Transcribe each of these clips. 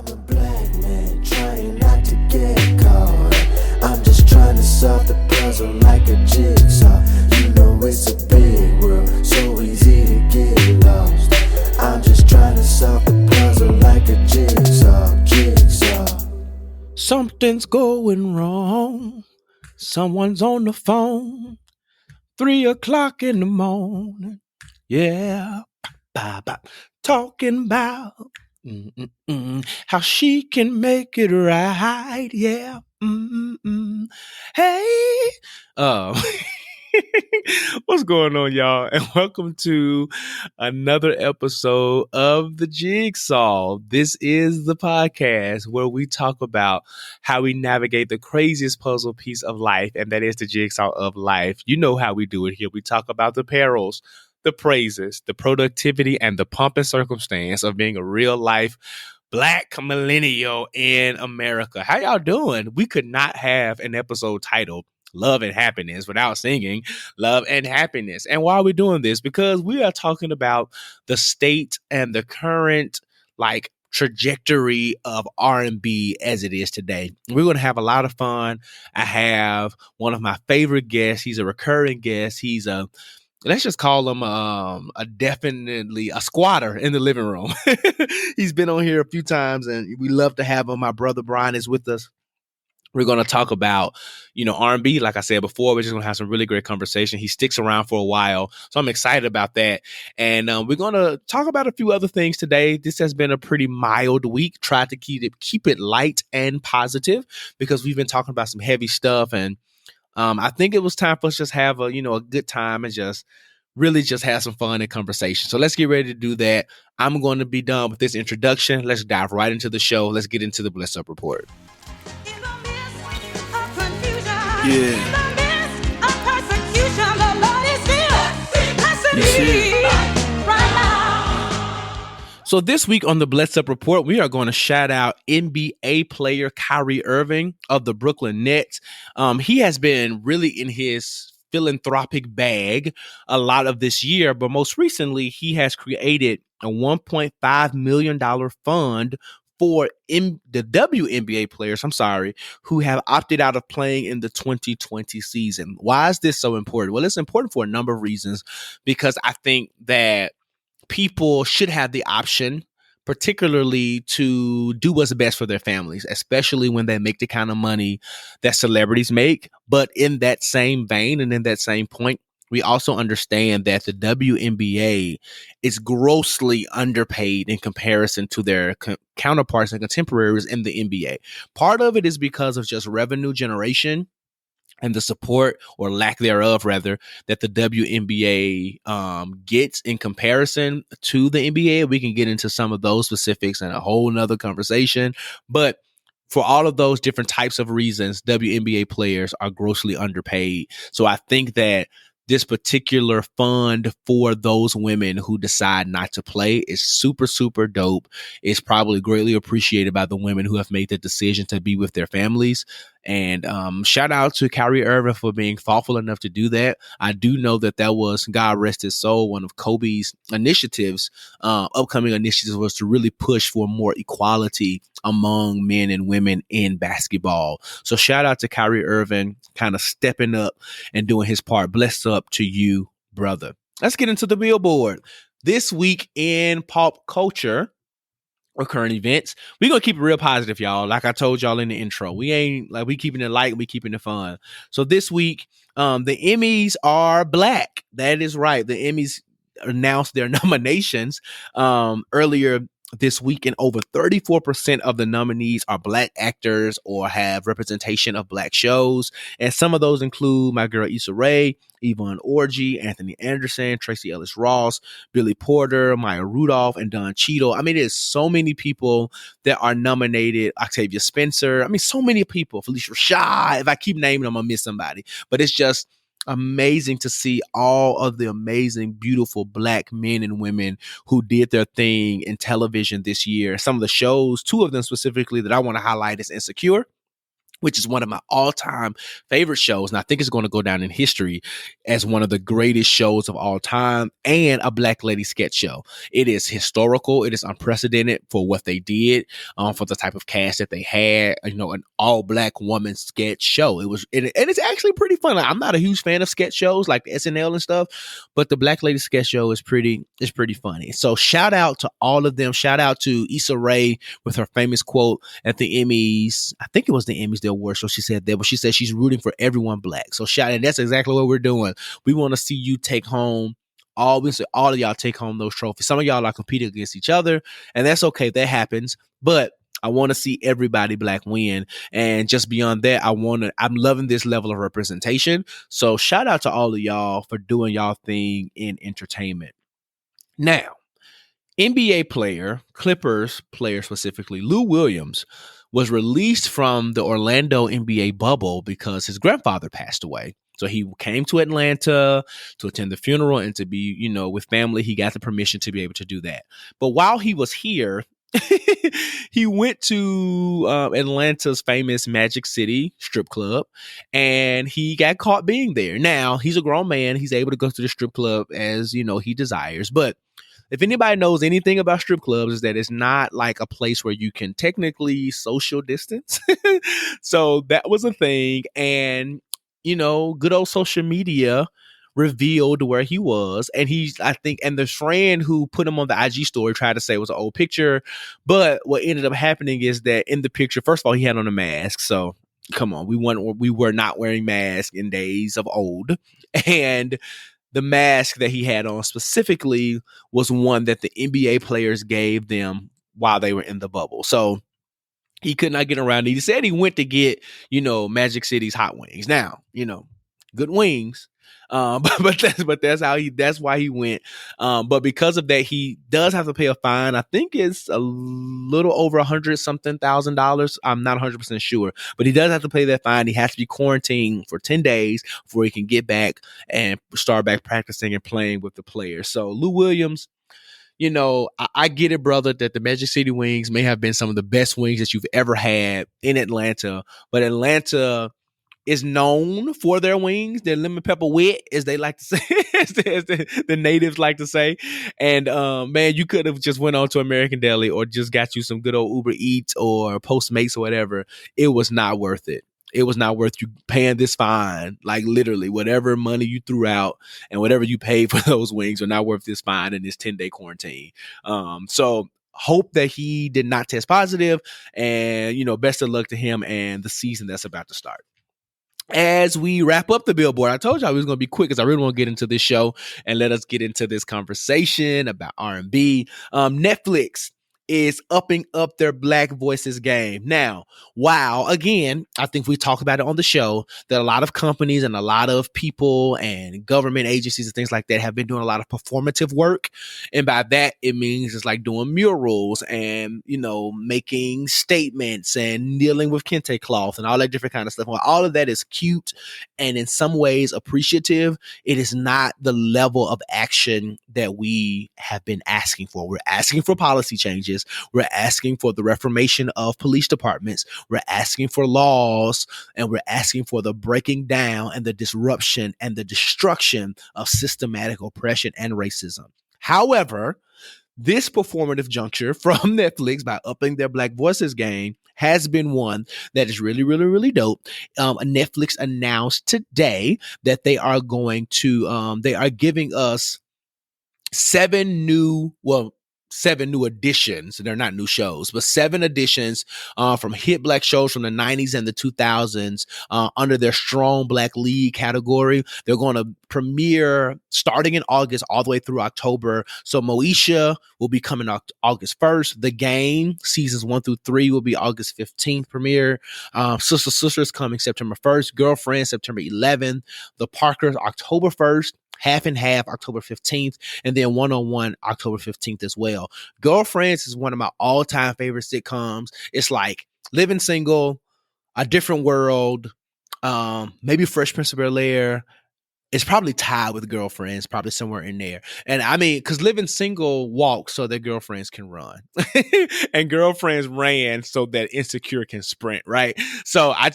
I'm a black man trying not to get caught. I'm just trying to solve the puzzle like a jigsaw. You know it's a big world, so easy to get lost. I'm just trying to solve the puzzle like a jigsaw. Something's going wrong. Someone's on the phone. 3:00 in the morning. Yeah. Talking about how she can make it right. Yeah. Hey. What's going on, y'all? And welcome to another episode of The Jigsaw. This is the podcast where we talk about how we navigate the craziest puzzle piece of life, and that is the jigsaw of life. You know how we do it here. We talk about the perils, the praises, the productivity, and the pomp and circumstance of being a real life Black millennial in America. How y'all doing? We could not have an episode titled Love and Happiness without singing Love and Happiness. And why are we doing this? Because we are talking about the state and the current trajectory of R&B as it is today. We're going to have a lot of fun. I have one of my favorite guests. He's a recurring guest. He's let's just call him definitely a squatter in the living room. He's been on here a few times and we love to have him. My brother Bryan is with us. We're going to talk about, R&B. Like I said before, we're just going to have some really great conversation. He sticks around for a while, so I'm excited about that. And we're going to talk about a few other things today. This has been a pretty mild week. Tried to keep it light and positive because we've been talking about some heavy stuff. And I think it was time for us to just have a good time and just really just have some fun and conversation. So let's get ready to do that. I'm going to be done with this introduction. Let's dive right into the show. Let's get into the Bliss Up Report. So this week on the Bless Up Report, we are going to shout out NBA player Kyrie Irving of the Brooklyn Nets. He has been really in his philanthropic bag a lot of this year, but most recently he has created a $1.5 million fund for the WNBA players, who have opted out of playing in the 2020 season. Why is this so important? Well, it's important for a number of reasons, because I think that people should have the option, particularly to do what's best for their families, especially when they make the kind of money that celebrities make. But in that same vein and in that same point, we also understand that the WNBA is grossly underpaid in comparison to their counterparts and contemporaries in the NBA. Part of it is because of just revenue generation and the support, or lack thereof, rather, that the WNBA gets in comparison to the NBA. We can get into some of those specifics in a whole nother conversation. But for all of those different types of reasons, WNBA players are grossly underpaid. So I think that this particular fund for those women who decide not to play is super, super dope. It's probably greatly appreciated by the women who have made the decision to be with their families. And shout out to Kyrie Irving for being thoughtful enough to do that. I do know that was, God rest his soul, one of Kobe's initiatives, upcoming initiatives, was to really push for more equality among men and women in basketball. So shout out to Kyrie Irving, kind of stepping up and doing his part. Bless up to you, brother. Let's get into the Billboard. This week in pop culture or current events, we're going to keep it real positive, y'all. Like I told y'all in the intro, we keeping it light, we keeping it fun. So this week, the Emmys are Black. That is right. The Emmys announced their nominations earlier this week, and over 34% of the nominees are Black actors or have representation of Black shows. And some of those include my girl Issa Rae, Yvonne Orji, Anthony Anderson, Tracy Ellis Ross, Billy Porter, Maya Rudolph, and Don Cheadle. I mean, there's so many people that are nominated. Octavia Spencer. I mean, so many people. Felicia Rashad. If I keep naming them, I'll miss somebody. But it's just amazing to see all of the amazing, beautiful Black men and women who did their thing in television this year. Some of the shows, two of them specifically that I want to highlight is Insecure, which is one of my all-time favorite shows. And I think it's going to go down in history as one of the greatest shows of all time, and a Black lady sketch show. It is historical. It is unprecedented for what they did, for the type of cast that they had. An all-Black woman sketch show. And it's actually pretty fun. Like, I'm not a huge fan of sketch shows like SNL and stuff, but the Black lady sketch show is pretty funny. So shout out to all of them. Shout out to Issa Rae with her famous quote at the Emmys. I think it was the Emmys, the award show. She said that, but she said she's rooting for everyone Black. So shout, and that's exactly what we're doing. We want to see you take home all of y'all take home those trophies. Some of y'all are competing against each other, and that's okay. That happens. But I want to see everybody Black win. And just beyond that, I'm loving this level of representation. So shout out to all of y'all for doing y'all thing in entertainment. Now, NBA player, Clippers player specifically, Lou Williams, was released from the Orlando NBA bubble because his grandfather passed away. So he came to Atlanta to attend the funeral and to be, with family. He got the permission to be able to do that. But while he was here, he went to Atlanta's famous Magic City strip club, and he got caught being there. Now, he's a grown man. He's able to go to the strip club as, he desires. But if anybody knows anything about strip clubs, is that it's not like a place where you can technically social distance. So that was a thing. And, good old social media revealed where he was. And and the friend who put him on the IG story tried to say it was an old picture. But what ended up happening is that in the picture, first of all, he had on a mask. So come on, we were not wearing masks in days of old. And the mask that he had on specifically was one that the NBA players gave them while they were in the bubble. So he could not get around it. He said he went to get, Magic City's hot wings. Now, good wings. That's why he went. But because of that, he does have to pay a fine. I think it's a little over $100,000. I'm not 100% sure, but he does have to pay that fine. He has to be quarantined for 10 days before he can get back and start back practicing and playing with the players. So Lou Williams, I get it, brother, that the Magic City wings may have been some of the best wings that you've ever had in Atlanta, but Atlanta is known for their wings, their lemon pepper wet, as they like to say, as the natives like to say. And man, you could have just went on to American Deli or just got you some good old Uber Eats or Postmates or whatever. It was not worth it. It was not worth you paying this fine. Like literally, whatever money you threw out and whatever you paid for those wings are not worth this fine and this 10-day quarantine. So hope that he did not test positive, and best of luck to him and the season that's about to start. As we wrap up the Billboard, I told y'all we was going to be quick because I really want to get into this show and let us get into this conversation about R&B. Netflix is upping up their Black voices game. Now, wow, again, I think we talked about it on the show that a lot of companies and a lot of people and government agencies and things like that have been doing a lot of performative work. And by that, it means it's like doing murals and, making statements and kneeling with kente cloth and all that different kind of stuff. While all of that is cute and in some ways appreciative, it is not the level of action that we have been asking for. We're asking for policy changes. We're asking for the reformation of police departments. We're asking for laws, and we're asking for the breaking down and the disruption and the destruction of systematic oppression and racism. However, this performative juncture from Netflix by upping their Black voices game has been one that is really, really, really dope. Netflix announced today that they are giving us seven new additions. They're not new shows, but 7 additions from hit Black shows from the 90s and the 2000s under their Strong Black Lead category. They're going to premiere starting in August all the way through October. So Moesha will be coming August 1st. The Game, seasons 1 through 3 will be August 15th premiere. Sister is coming September 1st. Girlfriend, September 11th. The Parkers, October 1st. Half and Half, October 15th, and then One-on-One, October 15th as well. Girlfriends is one of my all-time favorite sitcoms. It's like Living Single, A Different World, maybe Fresh Prince of Bel-Air, it's probably tied with girlfriends, probably somewhere in there. And I mean, because living single walks so that girlfriends can run, and girlfriends ran so that Insecure can sprint, right? So I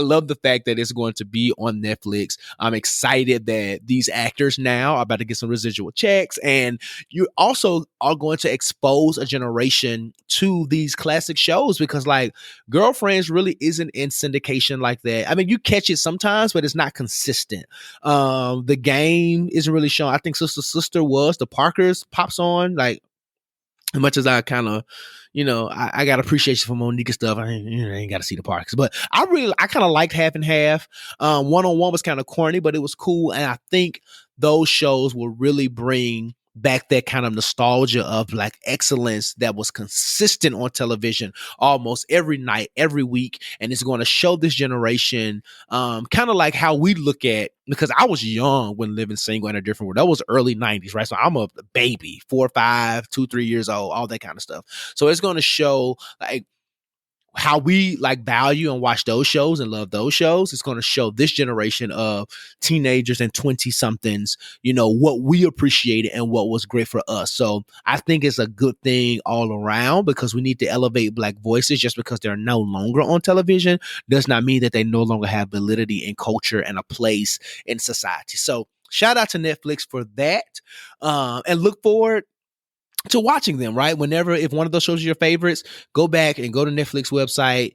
love the fact that it's going to be on Netflix. I'm excited that these actors now are about to get some residual checks, and you also are going to expose a generation to these classic shows because, like, Girlfriends really isn't in syndication like that. I mean, you catch it sometimes, but it's not consistent. The Game isn't really shown. I think Sister was. The Parkers pops on. Like, as much as I kind of, I got appreciation for Monique and stuff. I ain't got to see the Parkers, but I kind of liked Half and Half. One on One was kind of corny, but it was cool, and I think those shows will really bring back that kind of nostalgia of like excellence that was consistent on television almost every night, every week, and it's going to show this generation kind of like how we look at, because I was young when Living Single in a Different World. That was early 90s, right? So I'm a baby, 4, 5, 2, 3 years old, all that kind of stuff. So it's going to show like how we like value and watch those shows and love those shows. It's going to show this generation of teenagers and 20 somethings, what we appreciated and what was great for us. So I think it's a good thing all around because we need to elevate Black voices. Just because they're no longer on television does not mean that they no longer have validity in culture and a place in society. So shout out to Netflix for that. And look forward to watching them, right? If one of those shows are your favorites, go back and go to Netflix website.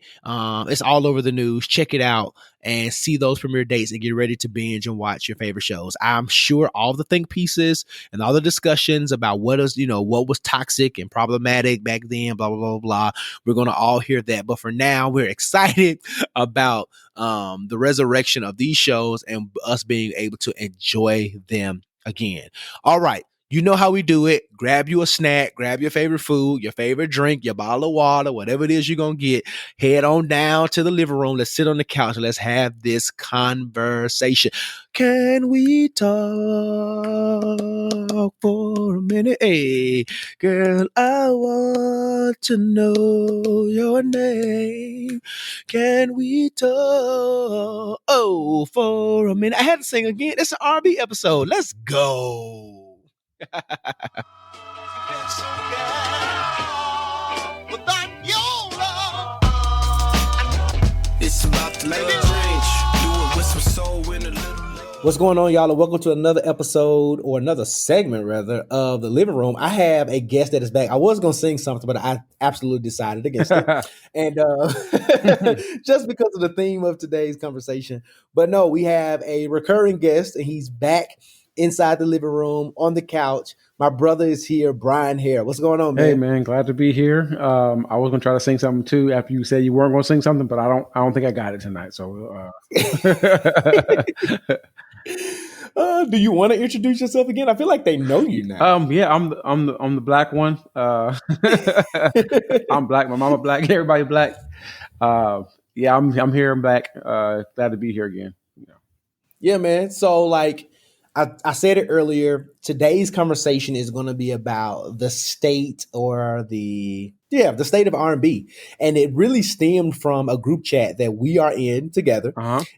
It's all over the news. Check it out and see those premiere dates and get ready to binge and watch your favorite shows. I'm sure all the think pieces and all the discussions about what was toxic and problematic back then, blah, blah, blah, blah. We're going to all hear that. But for now, we're excited about the resurrection of these shows and us being able to enjoy them again. All right. You know how we do it. Grab you a snack, grab your favorite food, your favorite drink, your bottle of water, whatever it is you're going to get. Head on down to the living room. Let's sit on the couch and let's have this conversation. Can we talk for a minute? Hey, girl, I want to know your name. Can we talk for a minute? I had to sing again. It's an R&B episode. Let's go. What's going on, y'all? And welcome to another episode, or another segment rather, of The Living Room. I have a guest that is back. I was going to sing something, but I absolutely decided against it. And just because of the theme of today's conversation. But no, we have a recurring guest, and he's back inside the living room on the couch. My brother is here, Bryan Haire. What's going on, man? Hey, man, glad to be here. I was gonna try to sing something too after you said you weren't gonna sing something, but I don't think I got it tonight. So, do you want to introduce yourself again? I feel like they know you now. Yeah, I'm the black one. I'm black. My mama black. Everybody black. Yeah, I'm here. I'm back. Glad to be here again. Yeah, man. So like, I said it earlier, today's conversation is going to be about the state the state of R&B. And it really stemmed from a group chat that we are in together,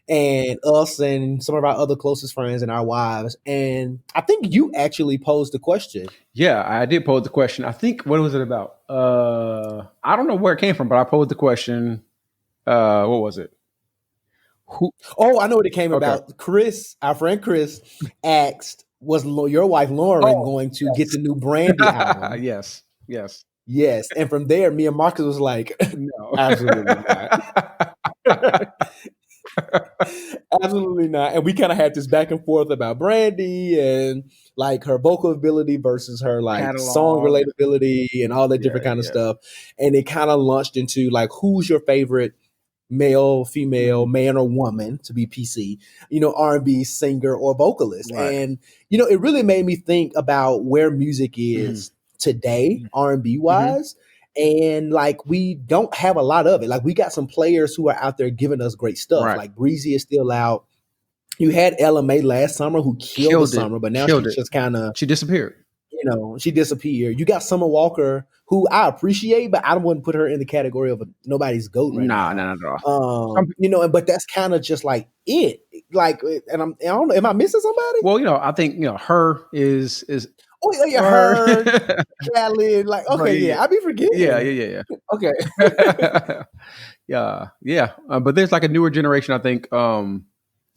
and us and some of our other closest friends and our wives. And I think you actually posed the question. Yeah, I did pose the question. I think, what was it about? I don't know where it came from, but I posed the question. What was it? I know what it came about. Chris, our friend Chris, asked, was your wife Lauren going to get the new Brandy album? Yes. And from there, me and Marcus was like, no, absolutely not. Absolutely not. And we kind of had this back and forth about Brandy and like her vocal ability versus her like catalog, song relatability and all that different kind of stuff. And it kind of launched into like, who's your favorite male, female, man or woman, to be PC, R&B singer or vocalist. Right. And, it really made me think about where music is today, R&B wise. And like, we don't have a lot of it. Like, we got some players who are out there giving us great stuff. Right. Like Breezy is still out. You had Ella Mai last summer who killed the summer, but now she just kind of... She disappeared. She disappeared. You got Summer Walker, who I appreciate, but I wouldn't put her in the category of nobody's GOAT right Nah, now. not at all. But that's kind of just like it. Like, and I don't know, am I missing somebody? Well, I think her is. Oh yeah, her, Khaled. Like, okay, yeah, I be forgetting. Yeah. Okay. yeah. But there's like a newer generation, I think, that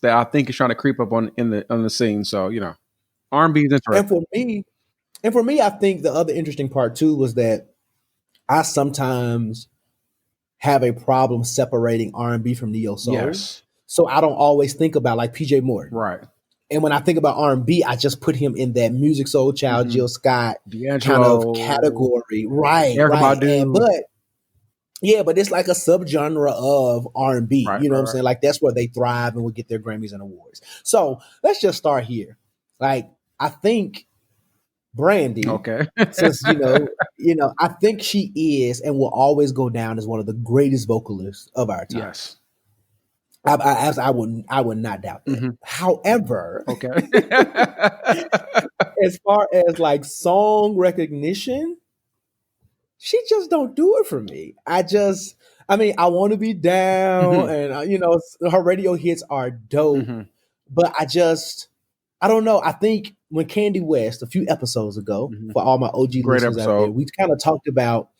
I think is trying to creep up on the scene. So R&B is interesting. And for me, I think the other interesting part too was that I sometimes have a problem separating R&B from neo soul. Yes. So I don't always think about like PJ Morton. Right. And when I think about R&B, I just put him in that Music Soul Child, Jill Scott kind of category. Right. But it's like a subgenre of R&B. Right, you know what I'm saying? Like that's where they thrive and will get their Grammys and awards. So let's just start here. Like I think Brandy, okay, since I think she is and will always go down as one of the greatest vocalists of our time. Yes, I would not doubt that. However, okay, as far as like song recognition, she just don't do it for me. I want to be down, and her radio hits are dope, but I don't know. I think when Candy West a few episodes ago, for all my OG listeners out there, we kind of talked about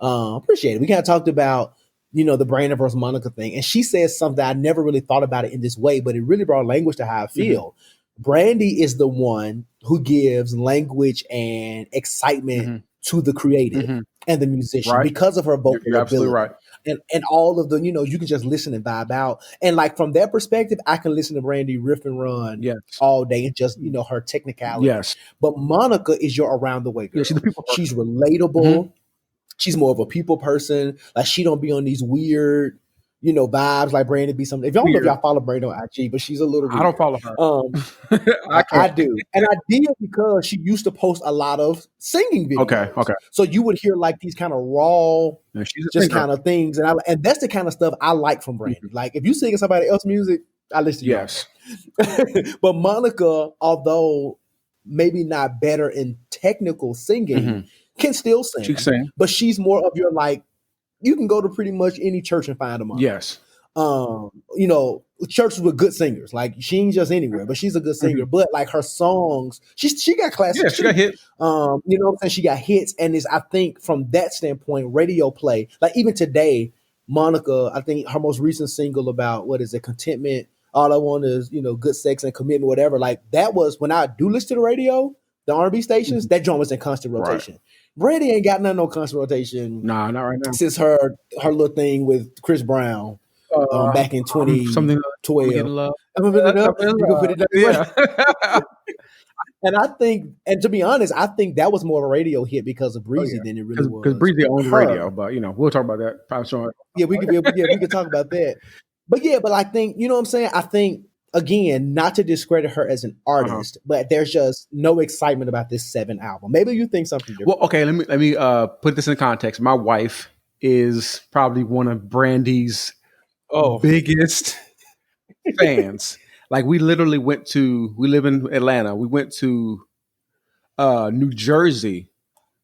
appreciate it. We kind of talked about the Bryan versus Monica thing, and she says something I never really thought about it in this way, but it really brought language to how I feel. Brandy is the one who gives language and excitement to the creative and the musician because of her vocal You're absolutely ability. Right. And all of the, you can just listen and vibe out. And like from that perspective, I can listen to Brandy riff and run all day and just, her technicality. Yes. But Monica is your around the way girl. Yeah, she's relatable. She's more of a people person. Like she don't be on these weird, vibes like Brandy be something. If y'all know if y'all follow Brandy on IG, but she's a little weird. I don't follow her. I do. And I did because she used to post a lot of singing videos. Okay. So you would hear like these kind of raw, just kind of things. And that's the kind of stuff I like from Brandy. Like if you singing somebody else's music, I listen to you. Yes. But Monica, although maybe not better in technical singing, can still sing. She can sing. But she's more of your like, you can go to pretty much any church and find a Monica. Yes. Churches with good singers. Like she ain't just anywhere, but she's a good singer. But like her songs, she got classics. Yeah, she got hits. What I'm saying? She got hits, and I think from that standpoint, radio play. Like even today, Monica, I think her most recent single about contentment. All I want is good sex and commitment, whatever. Like that was when I do listen to the radio, the R&B stations. That joint was in constant rotation. Right. Brandy ain't got nothing on constant rotation. Nah, not right now. Since her little thing with Chris Brown back in 2012. I'm gonna up. You can put it down. Yeah. And I think, and to be honest, I think that was more of a radio hit because of Breezy than it really was. Because Breezy owns radio, but we'll talk about that. Probably sure. Yeah, we can talk about that. But I think, what I'm saying? I think, again, not to discredit her as an artist, but there's just no excitement about this 7 album. Maybe you think something different. Well, okay, let me put this in context. My wife is probably one of Brandy's biggest fans. Like we literally we live in Atlanta. We went to New Jersey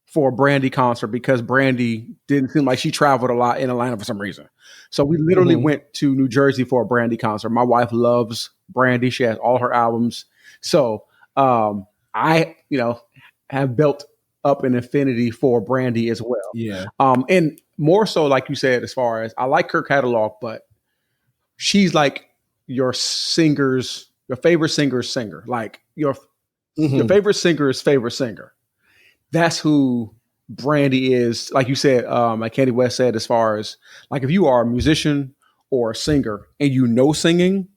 for a Brandy concert because Brandy didn't seem like she traveled a lot in Atlanta for some reason. So we literally went to New Jersey for a Brandy concert. My wife loves Brandy. She has all her albums. So I, have built up an affinity for Brandy as well. Yeah. And more so, like you said, as far as I like her catalog, but she's like your favorite singer's singer. Like your favorite singer's favorite singer. That's who Brandy is. Like you said, like Candy West said, as far as like if you are a musician or a singer and singing,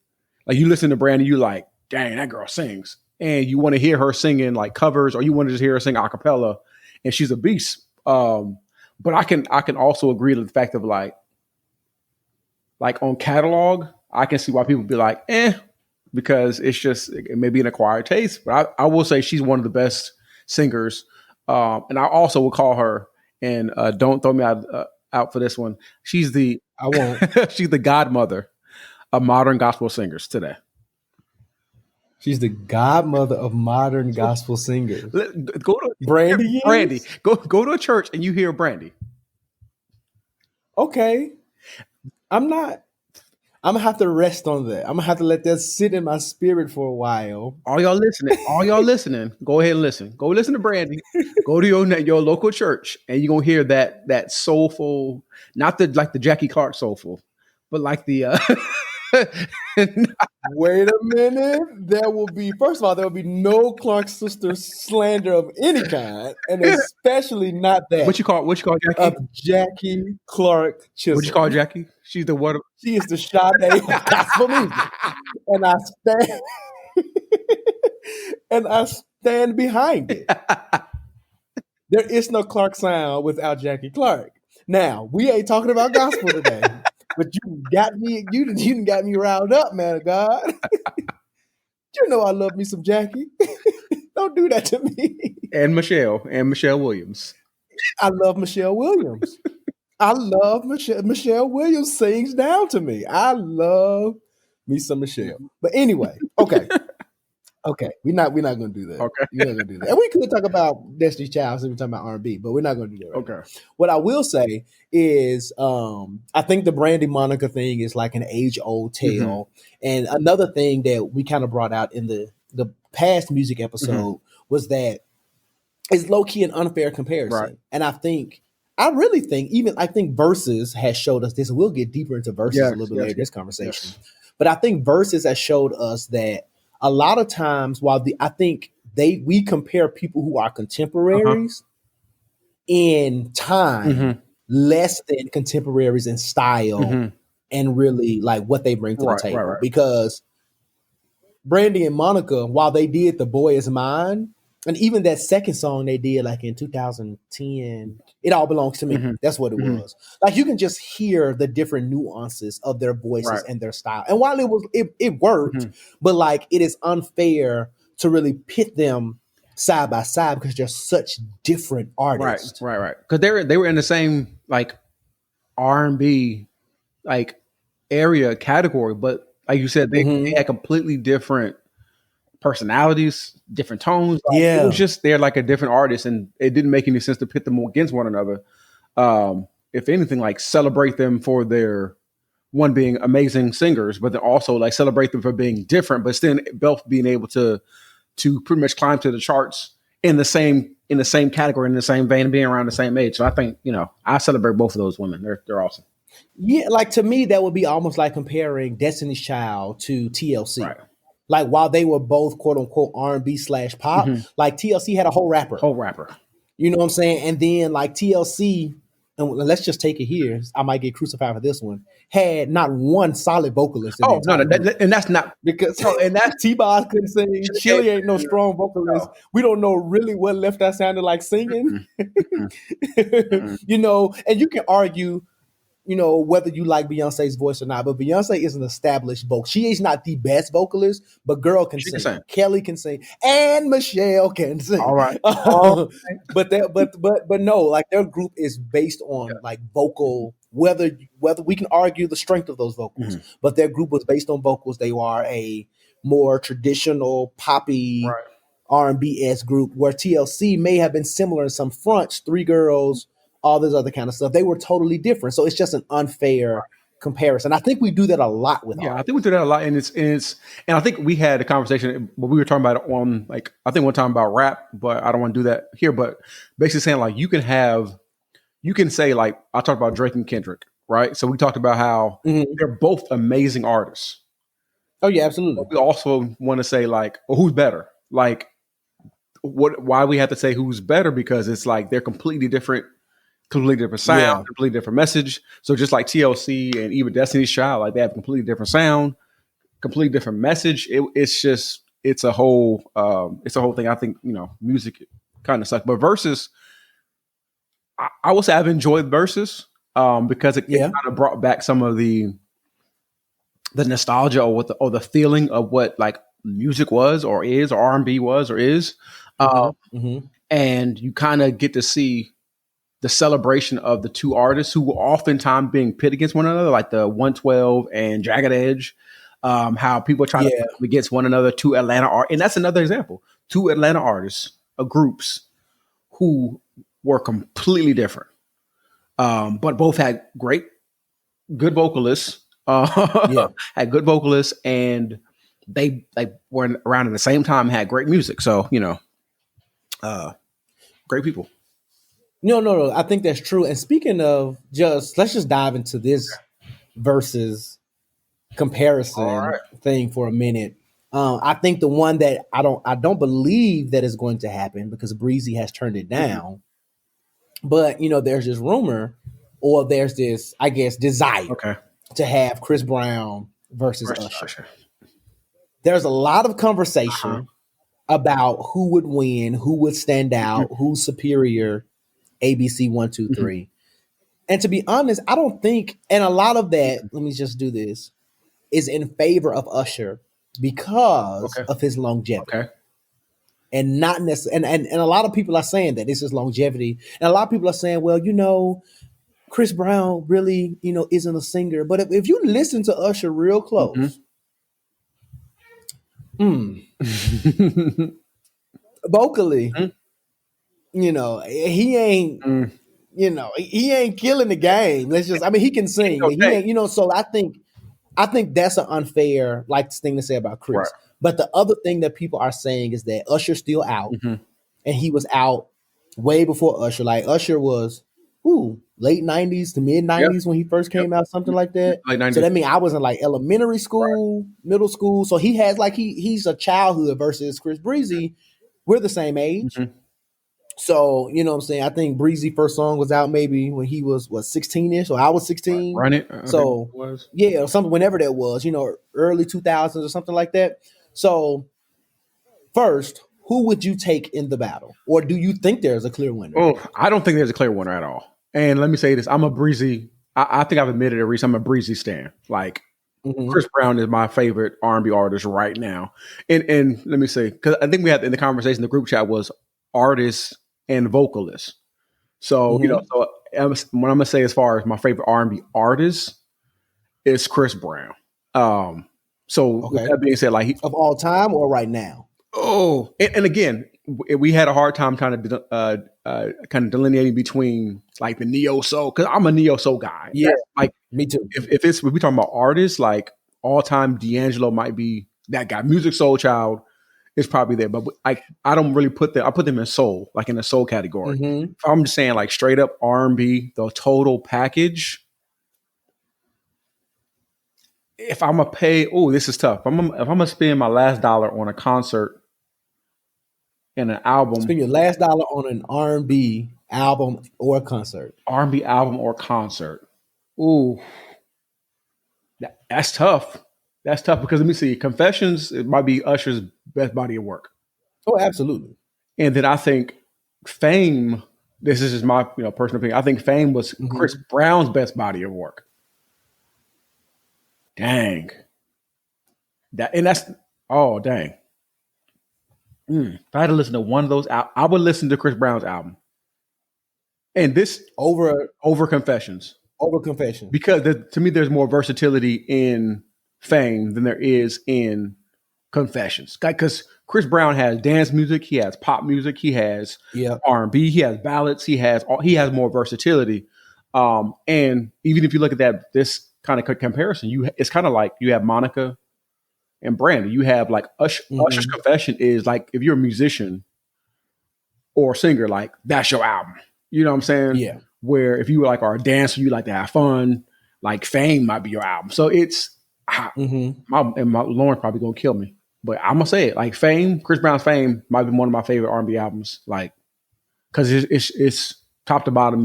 like you listen to Brandy, you like, dang, that girl sings. And you want to hear her singing like covers, or you want to just hear her sing a cappella, and she's a beast. But I can also agree to the fact of like on catalog, I can see why people be like, because it may be an acquired taste. But I will say she's one of the best singers. And I also will call her, and don't throw me out for this one. She's the godmother of modern gospel singers today. She's the godmother of modern gospel singers. Go to Brandy Brandy. is? Go to a church and you hear Brandy. Okay. I'm gonna have to rest on that. I'm gonna have to let that sit in my spirit for a while. All y'all listening, go ahead and listen. Go listen to Brandy. Go to your local church, and you're gonna hear that soulful, not the Jackie Clark soulful, but like the Wait a minute. First of all, there will be no Clark sisters slander of any kind, and especially not that what you call Jackie? of Jackie Clark Chisholm. What you call Jackie? She's the what? She is the Sade of gospel music. And I stand and I stand behind it. There is no Clark sound without Jackie Clark. Now, we ain't talking about gospel today, but you got me riled up, man of God. You know I love me some Jackie. Don't do that to me. And Michelle Williams. I love Michelle Williams. Michelle Williams sings down to me. I love me some Michelle. But anyway, okay. Okay, we're not gonna do that. Okay. We're not gonna do that. And we could talk about Destiny's Child since we're talking about R&B, but we're not gonna do that. Right now. What I will say is I think the Brandy Monica thing is like an age-old tale. And another thing that we kind of brought out in the past music episode was that it's low-key an unfair comparison. Right. And I think Verzuz has showed us this. We'll get deeper into Verzuz a little bit later in this conversation. Yes. But I think Verzuz has showed us that a lot of times, we compare people who are contemporaries in time less than contemporaries in style and really like what they bring to the table. Right. Because Brandy and Monica, while they did The Boy Is Mine, and even that second song they did like in 2010, It All Belongs to Me. That's what it was. Like you can just hear the different nuances of their voices and their style. And while it worked, but like it is unfair to really pit them side by side because they're such different artists. Right. Because they were in the same like R&B like area category, but like you said, they had completely different personalities, different tones. Like, it was just they're like a different artist, and it didn't make any sense to pit them against one another. If anything, like celebrate them for their one being amazing singers, but then also like celebrate them for being different, but still both being able to pretty much climb to the charts in the same category, in the same vein, being around the same age. So I think I celebrate both of those women. They're awesome. Yeah, like to me, that would be almost like comparing Destiny's Child to TLC. Right. Like while they were both quote unquote R&B / pop, like TLC had a whole rapper. You know what I'm saying? And then like TLC, and let's just take it here. I might get crucified for this one. Had not one solid vocalist. And that's not because and that T-Boz couldn't sing. Chili ain't no strong vocalist. No. We don't know really what Left Eye sounded like singing. And you can argue, whether you like Beyonce's voice or not, but Beyonce is an established vocal. She is not the best vocalist, but girl can sing. Kelly can sing, and Michelle can sing. All right. But no, like their group is based on like vocal. Whether we can argue the strength of those vocals, but their group was based on vocals. They are a more traditional poppy R&B-esque group, where TLC may have been similar in some fronts. Three girls. All this other kind of stuff. They were totally different. So it's just an unfair comparison. I think we do that a lot with I think we do that a lot. And and I think we had a conversation when we were talking about it on like, I think one time about rap, but I don't want to do that here. But basically saying like, you can say like, I talked about Drake and Kendrick, right? So we talked about how they're both amazing artists. Oh yeah, absolutely. But we also want to say like, well, who's better? Like why we have to say who's better? Because it's like, they're completely different sound, completely different message. So just like TLC and even Destiny's Child, like they have completely different sound, completely different message. It's a whole thing. I think, music kind of sucks. But Verzuz, I will say I've enjoyed Verzuz because it kind of brought back some of the nostalgia or the feeling of what like music was or is, or R&B was or is. And you kind of get to see the celebration of the two artists who were oftentimes being pit against one another, like the 112 and Jagged Edge. How people try to Yeah. put against one another, two Atlanta art, and that's another example. Two Atlanta artists, groups who were completely different, but both had good vocalists. Yeah. Had good vocalists, and they were around at the same time, had great music. So great people. No. I think that's true. And speaking of, let's just dive into this versus comparison thing for a minute. I think the one that I don't believe that is going to happen because Breezy has turned it down. But there's this rumor, or there's this, I guess, desire to have Chris Brown versus Usher. There's a lot of conversation about who would win, who would stand out, who's superior. ABC 1, 2, 3. And to be honest, I don't think, and a lot of that, let me just do this, is in favor of Usher because of his longevity. And not necessarily, and a lot of people are saying that this is longevity. And a lot of people are saying, well, Chris Brown really, isn't a singer. But if you listen to Usher real close, vocally, he ain't, he ain't killing the game. He can sing. He ain't, so I think that's an unfair thing to say about Chris. Right. But the other thing that people are saying is that Usher's still out, and he was out way before Usher. Like Usher was late 90s to mid 90s when he first came out, something like that. Late 90s. So that means I was in elementary school, middle school. So he has he's a childhood versus Chris Breezy. We're the same age. So, you know what I'm saying? I think Breezy first song was out maybe when he was 16-ish, or I was 16. Run It. So yeah, or something, whenever that was, early 2000s or something like that. So first, who would you take in the battle? Or do you think there's a clear winner? Oh, I don't think there's a clear winner at all. And let me say this. I'm a Breezy. I think I've admitted it recently. I'm a Breezy stan. Chris Brown is my favorite R&B artist right now. And let me say, because I think we had in the conversation, the group chat was artists and vocalists. So, so what I'm going to say as far as my favorite R&B artist is Chris Brown. So with that being said, of all time or right now? Oh, and again, we had a hard time trying to kind of delineating between the neo soul, because I'm a neo soul guy. Yeah, me too. If we're talking about artists, all time, D'Angelo might be that guy. Music Soul Child is probably there, but I don't really put them. I put them in soul, in the soul category. If I'm just saying straight up R&B, the total package. If I'm gonna pay, this is tough. If I'm gonna spend my last dollar on a concert and an album, spend your last dollar on an R&B album or concert. R&B album or concert. Ooh, that's tough. That's tough because let me see. Confessions, it might be Usher's best body of work. Oh, absolutely. And then I think Fame. This is just my personal opinion. I think Fame was Chris Brown's best body of work. Dang. Dang. If I had to listen to one of those, I would listen to Chris Brown's album. And this over Confessions. Over Confessions. Because to me, there's more versatility in Fame than there is in Confessions. Because Chris Brown has dance music, he has pop music, he has R&B, he has ballads, he has more versatility. And even if you look at this kind of comparison, it's kind of like you have Monica and Brandy. You have Usher's Confession is if you're a musician or a singer, that's your album. You know what I'm saying? Yeah. Where if you are a dancer, you like to have fun, Fame might be your album. So it's my Lauren's probably gonna kill me, but I'm gonna say it. Fame, Chris Brown's Fame might be one of my favorite R&B albums. Because it's top to bottom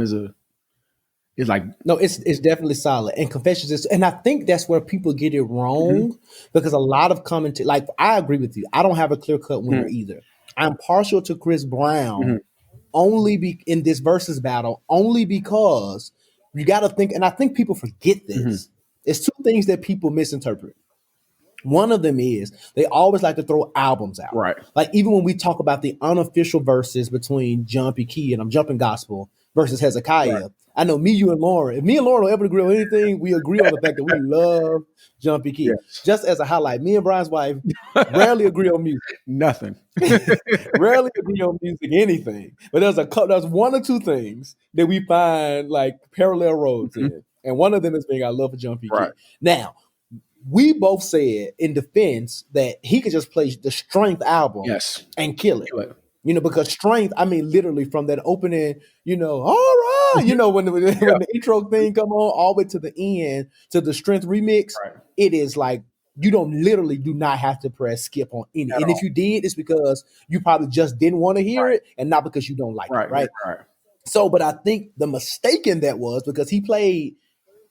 no, it's definitely solid. And Confessions is, and I think that's where people get it wrong because a lot of commentary, I agree with you. I don't have a clear cut winner either. I'm partial to Chris Brown only in this versus battle, only because you got to think, and I think people forget this. It's two things that people misinterpret. One of them is they always like to throw albums out. Right. Even when we talk about the unofficial verses between Jumpy Key and I'm Jumping Gospel versus Hezekiah, I know me, you, and Lauren. If me and Lauren don't ever agree on anything, we agree on the fact that we love Jumpy Key. Yes. Just as a highlight, me and Brian's wife rarely agree on music. Nothing. Rarely agree on music, anything. But there's one or two things that we find like parallel roads in. And one of them is being our love for Jumpy Right. Key. Now, we both said in defense that he could just play the Strength album Yes. and kill it. You know, because Strength, I mean, literally from that opening, you know, all right, you know, when the intro thing come on, all the way to the end, to the Strength remix, it is like, you do not have to press skip on any. And if you did, it's because you probably just didn't want to hear it and not because you don't like it, right? So, but I think the mistake in that was because he played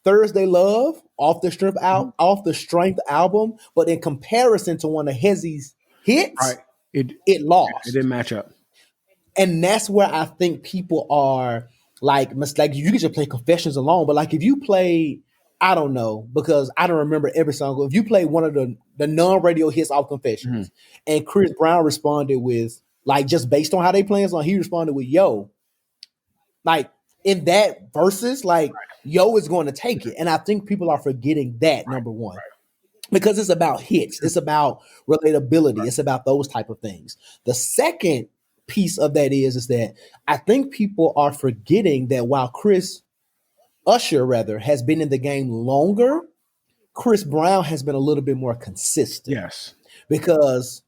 Thursday Love off the Strength album, but in comparison to one of Hezzy's hits, it lost. It didn't match up. And that's where I think people are like you can just play Confessions alone, but like if you play, I don't know, because I don't remember every song. If you play one of the non-radio hits off Confessions, and Chris Brown responded with, like, just based on how they playing song, he responded with Yo. Like in that verses, like Yo is going to take it. And I think people are forgetting that, number one. Because it's about hits. It's about relatability. It's about those type of things. The second piece of that is that I think people are forgetting that while Usher has been in the game longer, Chris Brown has been a little bit more consistent. Yes. Because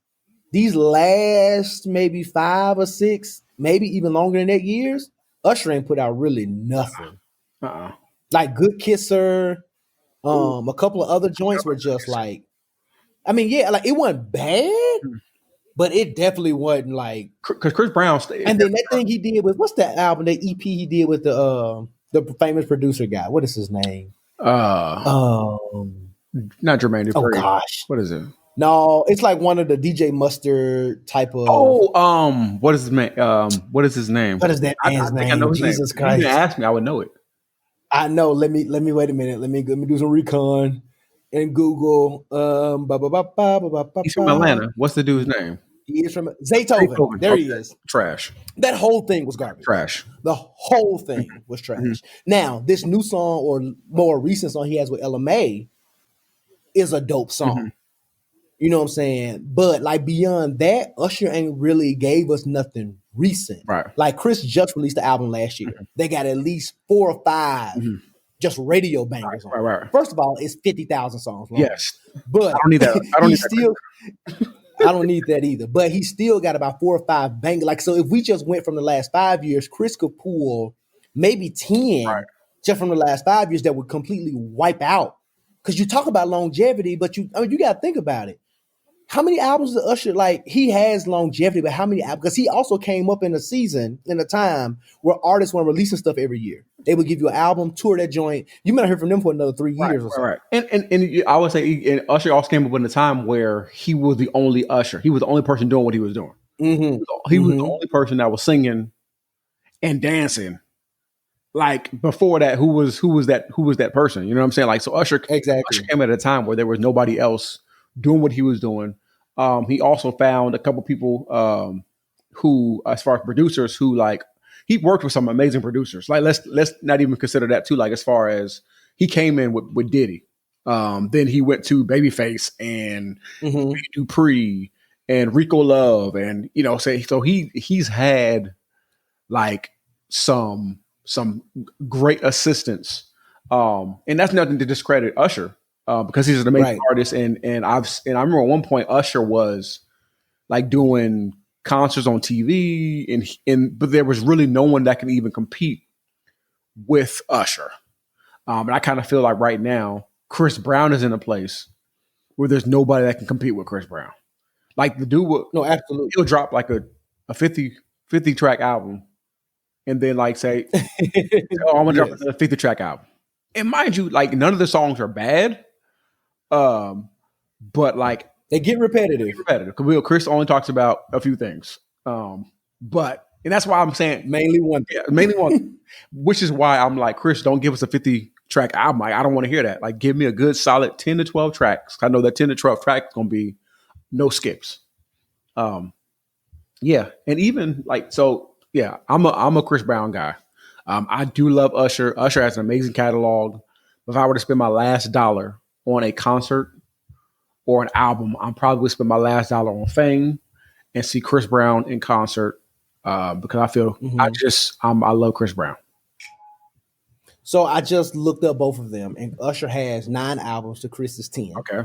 these last maybe 5 or 6, maybe even longer than that years, Usher ain't put out really nothing. Like Good Kisser, a couple of other joints were just like, I mean, yeah, like it wasn't bad, but it definitely wasn't like, because Chris Brown and then that thing he did with, what's that album, that EP he did with the famous producer guy? What is his name? Not Jermaine Dupri. Oh gosh, what is it? No, it's like one of the DJ Mustard type of. What is his name? What is his name? What is that man's name? I know his Jesus name. Christ! If you didn't ask me, I would know it. I know. Let me wait a minute. Let me do some recon and Google. He's from Atlanta. What's the dude's name? He is from Zaytoven. There he is. Trash. That whole thing was garbage. Trash. The whole thing was trash. Now, this new song or more recent song he has with LMA is a dope song. You know what I'm saying? But like beyond that, Usher ain't really gave us nothing recent. Right. Like Chris just released the album last year. They got at least 4 or 5 just radio bangers on. Right. First of all, it's 50,000 songs long. Yes. But I don't need that. I don't need that either. But he still got about 4 or 5 bangers. Like, so if we just went from the last 5 years, Chris could pull maybe 10 just from the last 5 years that would completely wipe out. Because you talk about longevity, but you got to think about it. How many albums does Usher, like, he has longevity, but how many albums? Because he also came up in a time where artists weren't releasing stuff every year. They would give you an album, tour that joint. You might have heard from them for another 3 years or so. Right. And I would say, and Usher also came up in a time where he was the only Usher. He was the only person doing what he was doing. He was the only person that was singing and dancing. Like before that, who was that person? You know what I'm saying? Like, so Usher came at a time where there was nobody else doing what he was doing. He also found a couple people who, as far as producers, who like he worked with some amazing producers. Like let's not even consider that too. Like as far as he came in with Diddy, then he went to Babyface and Dupree and Rico Love, and so he's had like some great assistance, and that's nothing to discredit Usher. Because he's an amazing artist, and I remember at one point Usher was like doing concerts on TV, but there was really no one that can even compete with Usher. And I kind of feel like right now Chris Brown is in a place where there's nobody that can compete with Chris Brown. Like the dude absolutely, he'll drop like a 50 track album, and then like say, "Oh, I'm gonna drop a 50 track album." And mind you, like none of the songs are bad. But like they get repetitive. Because Chris only talks about a few things. And that's why I'm saying mainly one thing. Mainly one, which is why I'm like, Chris, don't give us a 50 track album. Like, I don't want to hear that. Like, give me a good solid 10 to 12 tracks. I know that 10 to 12 tracks is gonna be no skips. Yeah, and even like so, yeah, I'm a Chris Brown guy. I do love Usher. Usher has an amazing catalog. If I were to spend my last dollar on a concert or an album, I'm probably going to spend my last dollar on Fame and see Chris Brown in concert because I feel I love Chris Brown. So I just looked up both of them, and Usher has 9 albums to Chris's 10. Okay.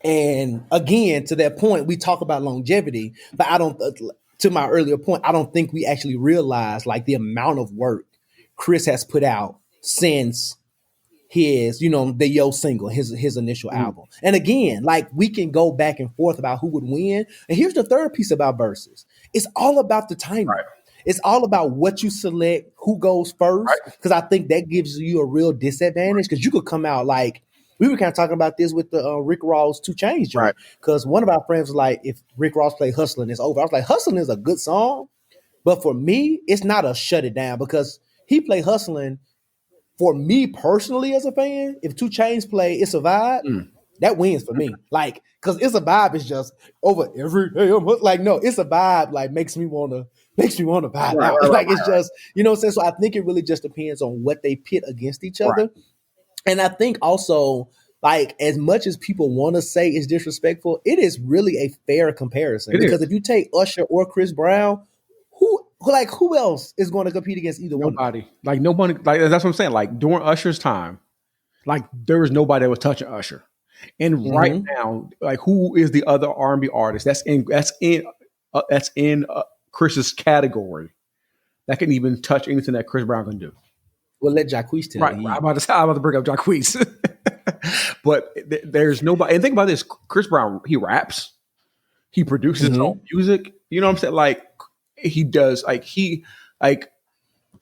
And again, to that point, we talk about longevity, but I don't. To my earlier point, I don't think we actually realize like the amount of work Chris has put out since his, the Yo single, his initial album. And again, like we can go back and forth about who would win. And here's the third piece about Verzuz. It's all about the timing. Right. It's all about what you select, who goes first. Because I think that gives you a real disadvantage. Because you could come out like, we were kind of talking about this with the Rick Ross 2 Chainz joint. Because one of our friends was like, if Rick Ross played Hustlin', it's over. I was like, Hustlin' is a good song. But for me, it's not a shut it down because he played Hustlin'. For me personally as a fan, if 2 Chainz play It's a Vibe, that wins for me. Like, because It's a Vibe is just over every day. Like, no, It's a Vibe like makes me want to vibe out. Like, it's just, you know what I'm saying? So I think it really just depends on what they pit against each other. And I think also, like, as much as people want to say it's disrespectful, it is really a fair comparison. Because if you take Usher or Chris Brown, who else is going to compete against either one? Nobody. Like, nobody. Like, that's what I'm saying. Like, during Usher's time, like, there was nobody that was touching Usher. And right now, like, who is the other R&B artist that's in Chris's category that can even touch anything that Chris Brown can do? Well, let Jacquees tell you. I'm about to bring up Jacquees. But there's nobody. And think about this. Chris Brown, he raps. He produces his own music. You know what I'm saying? Like, he does,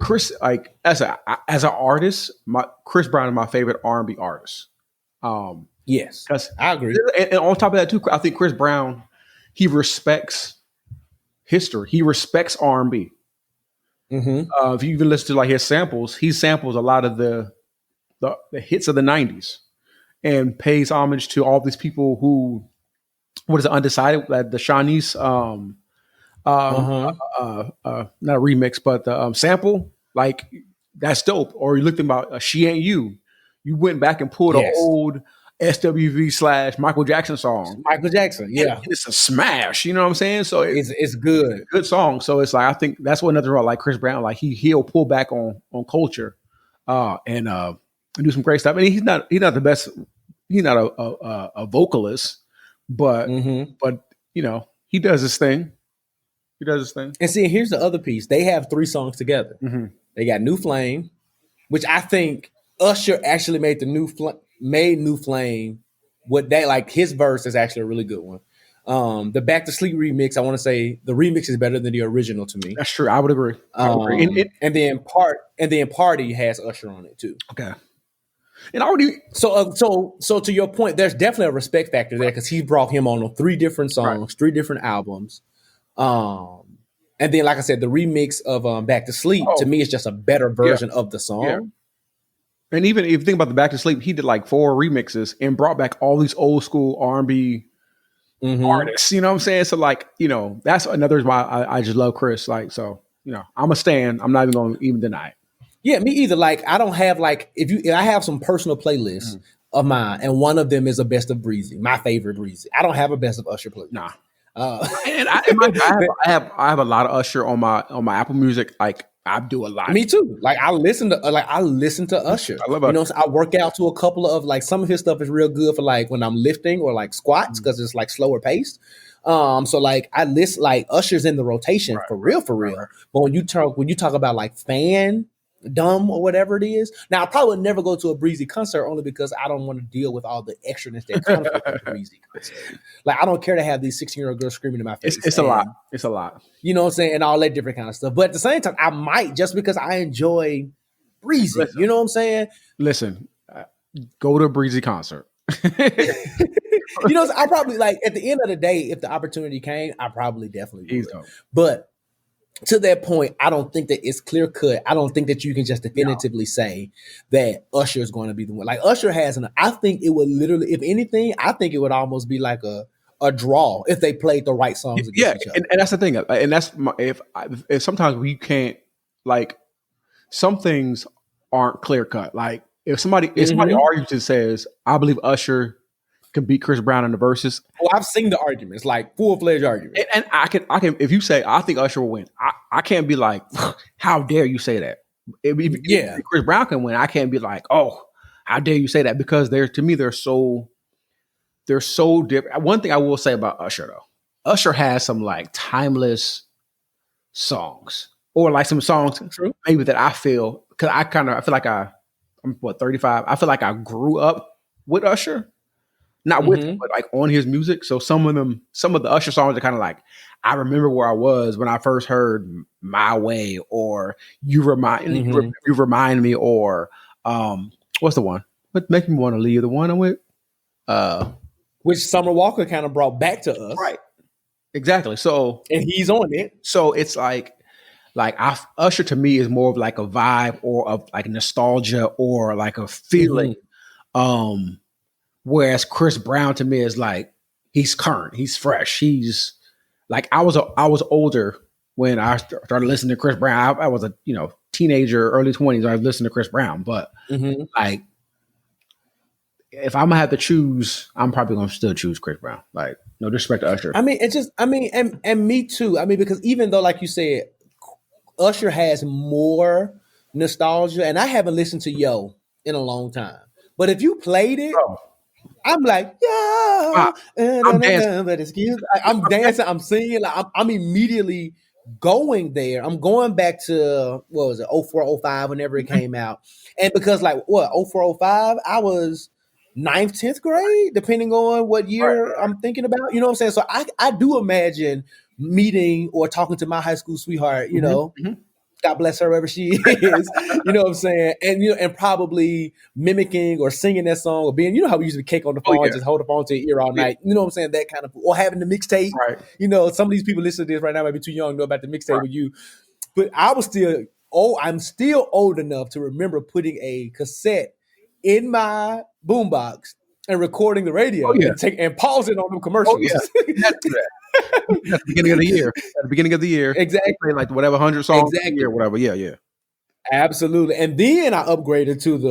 Chris, as an artist, Chris Brown is my favorite R&B artist. Yes, I agree. And on top of that too, I think Chris Brown, he respects history. He respects R&B. If you even listen to like his samples, he samples a lot of the hits of the 90s and pays homage to all these people who, what is it, Undecided, like the Shanice, not a remix, but the sample, like, that's dope. Or you looked about She Ain't You. You went back and pulled an old SWV / Michael Jackson song. Michael Jackson, yeah. And it's a smash, you know what I'm saying? So it's good. Good song. So it's like, I think that's what another, like Chris Brown, like he'll pull back on culture and do some great stuff. And he's not the best, he's not a vocalist, but you know, he does his thing. And see, here's the other piece. They have 3 songs together. They got New Flame, which I think Usher actually made New Flame. What they like, his verse is actually a really good one. The Back to Sleep remix, I want to say the remix is better than the original to me. That's true. I would agree. And then Party has Usher on it too. Okay. And already, so to your point, there's definitely a respect factor there because he brought him on 3 different songs, 3 different albums. And then, like I said, the remix of Back to Sleep to me is just a better version of the song. Yeah. And even if you think about the Back to Sleep, he did like 4 remixes and brought back all these old school R&B artists. You know what I'm saying? So, like, you know, that's another reason why I just love Chris. Like, so, you know, I'm a stan. I'm not even going to even deny it. Yeah, me either. Like, I don't have like if I have some personal playlists of mine, and one of them is a best of Breezy, my favorite Breezy. I don't have a best of Usher playlist. Nah. And I have a lot of Usher on my Apple Music. Like, I do a lot. Me too. Like, I listen to Usher. I love Usher. You know, so I work out to a couple of like some of his stuff is real good for like when I'm lifting or like squats because it's like slower paced. So like I list like Usher's in the rotation for real. But when you talk about like fan dumb or whatever it is. Now I probably would never go to a Breezy concert only because I don't want to deal with all the extraness that comes with a Breezy concert. Like, I don't care to have these 16-year-old girls screaming in my face. It's a lot. It's a lot. You know what I'm saying? And all that different kind of stuff. But at the same time, I might just because I enjoy Breezy. Listen, you know what I'm saying? Listen, go to a Breezy concert. You know, I probably like at the end of the day, if the opportunity came, I probably definitely would. But to that point, I don't think that it's clear cut. I don't think that you can just definitively say that Usher is going to be the one. Like, Usher has I think it would literally, if anything, I think it would almost be like a draw if they played the right songs against each other. And that's the thing. And that's if sometimes we can't, like, some things aren't clear cut. Like if somebody argues and says, "I believe Usher can beat Chris Brown in the verses," Oh, I've seen the arguments, like full-fledged arguments. and I can. If you say, "I think Usher will win," I can't be like, "How dare you say that?" If Chris Brown can win, I can't be like, "Oh, how dare you say that?" Because to me they're so different. One thing I will say about Usher though, Usher has some like timeless songs, or like some songs maybe that I feel, because I feel like I'm 35. I feel like I grew up with Usher, not with him, but like on his music. So some of the Usher songs are kind of like, I remember where I was when I first heard My Way, or you remind me, or what's the one? What Make Me Want to Leave? The one I'm with, which Summer Walker kind of brought back to us, right? Exactly. So, and he's on it. So it's like Usher to me is more of like a vibe, or of like nostalgia, or like a feeling. Whereas Chris Brown to me is like, he's current, he's fresh. He's like, I was older when I started listening to Chris Brown. I was a teenager, early 20s. I was listening to Chris Brown, but like, if I'm gonna have to choose, I'm probably gonna still choose Chris Brown. Like, no disrespect to Usher. I mean, and me too. I mean, because even though, like you said, Usher has more nostalgia, and I haven't listened to Yo in a long time. But if you played it, I'm like, yeah, I'm dancing. I'm dancing. I'm singing. Like, I'm immediately going there. I'm going back to, what was it, 04, 05, whenever it came out. And because like 04, 05, I was 9th, 10th grade, depending on what year I'm thinking about. You know what I'm saying? So I do imagine meeting or talking to my high school sweetheart, God bless her wherever she is, you know what I'm saying? And and probably mimicking or singing that song, or being, how we used to cake on the phone, just hold the phone to your ear all night. You know what I'm saying? That kind of, or having the mixtape. Right. Some of these people listening to this right now might be too young to know about the mixtape with you. But I'm still old enough to remember putting a cassette in my boombox and recording the radio and pausing on them commercials. At the beginning of the year. Exactly. Like whatever 100 songs a year, whatever. Yeah. Absolutely. And then I upgraded to the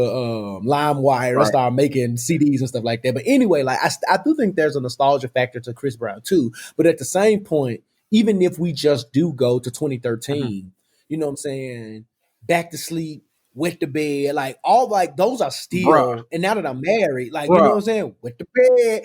LimeWire and started making CDs and stuff like that. But anyway, like I do think there's a nostalgia factor to Chris Brown too. But at the same point, even if we just do go to 2013, you know what I'm saying, Back to Sleep, Wet the Bed, like all, like those are still, and now that I'm married, like, you know what I'm saying, Wet the Bed,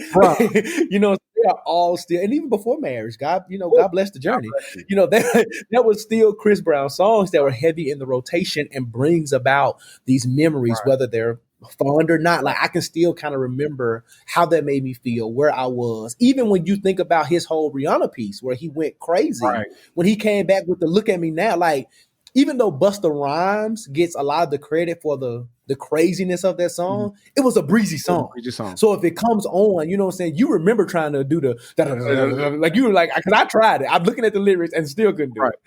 they are all still, and even before marriage, God bless the journey. That was still Chris Brown songs that were heavy in the rotation and brings about these memories, whether they're fond or not. Like I can still kind of remember how that made me feel, where I was. Even when you think about his whole Rihanna piece where he went crazy, when he came back with the Look at Me Now, like, even though Busta Rhymes gets a lot of the credit for the craziness of that song, it was a breezy song. So if it comes on, you know what I'm saying, you remember trying to do the like, you were like, because I tried it. I'm looking at the lyrics and still couldn't do it.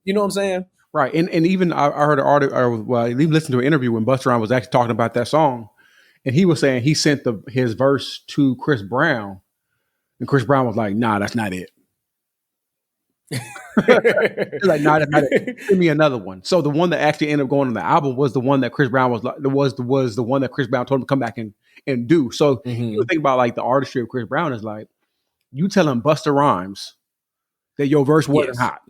You know what I'm saying? Right. And even I heard an article, I even listened to an interview when Busta Rhymes was actually talking about that song. And he was saying he sent his verse to Chris Brown. And Chris Brown was like, nah, that's not it. Like, nah, that's not it. Give me another one. So the one that actually ended up going on the album was the one that Chris Brown was the one that Chris Brown told him to come back and do. So you think about like the artistry of Chris Brown is like, you telling Busta Rhymes that your verse wasn't hot,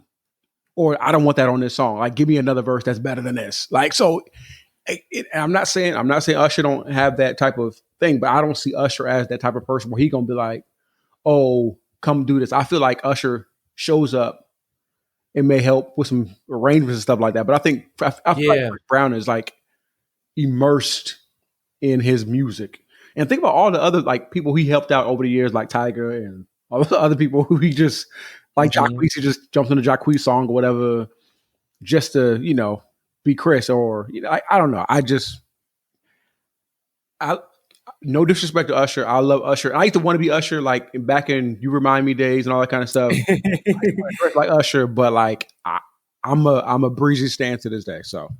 or I don't want that on this song. Like, give me another verse that's better than this. Like, so I'm not saying Usher don't have that type of thing, but I don't see Usher as that type of person where he gonna be like, oh, come do this. I feel like Usher shows up and may help with some arrangements and stuff like that. But I feel like Chris Brown is like immersed in his music. And think about all the other like people he helped out over the years, like Tiger and all the other people who he just like Jacquees, he just jumped on the Jacquees song or whatever, just to, be Chris, or I don't know. No disrespect to Usher. I love Usher. I used to want to be Usher, like back in You Remind Me days and all that kind of stuff. like Usher, but like I'm a Breezy stan to this day. So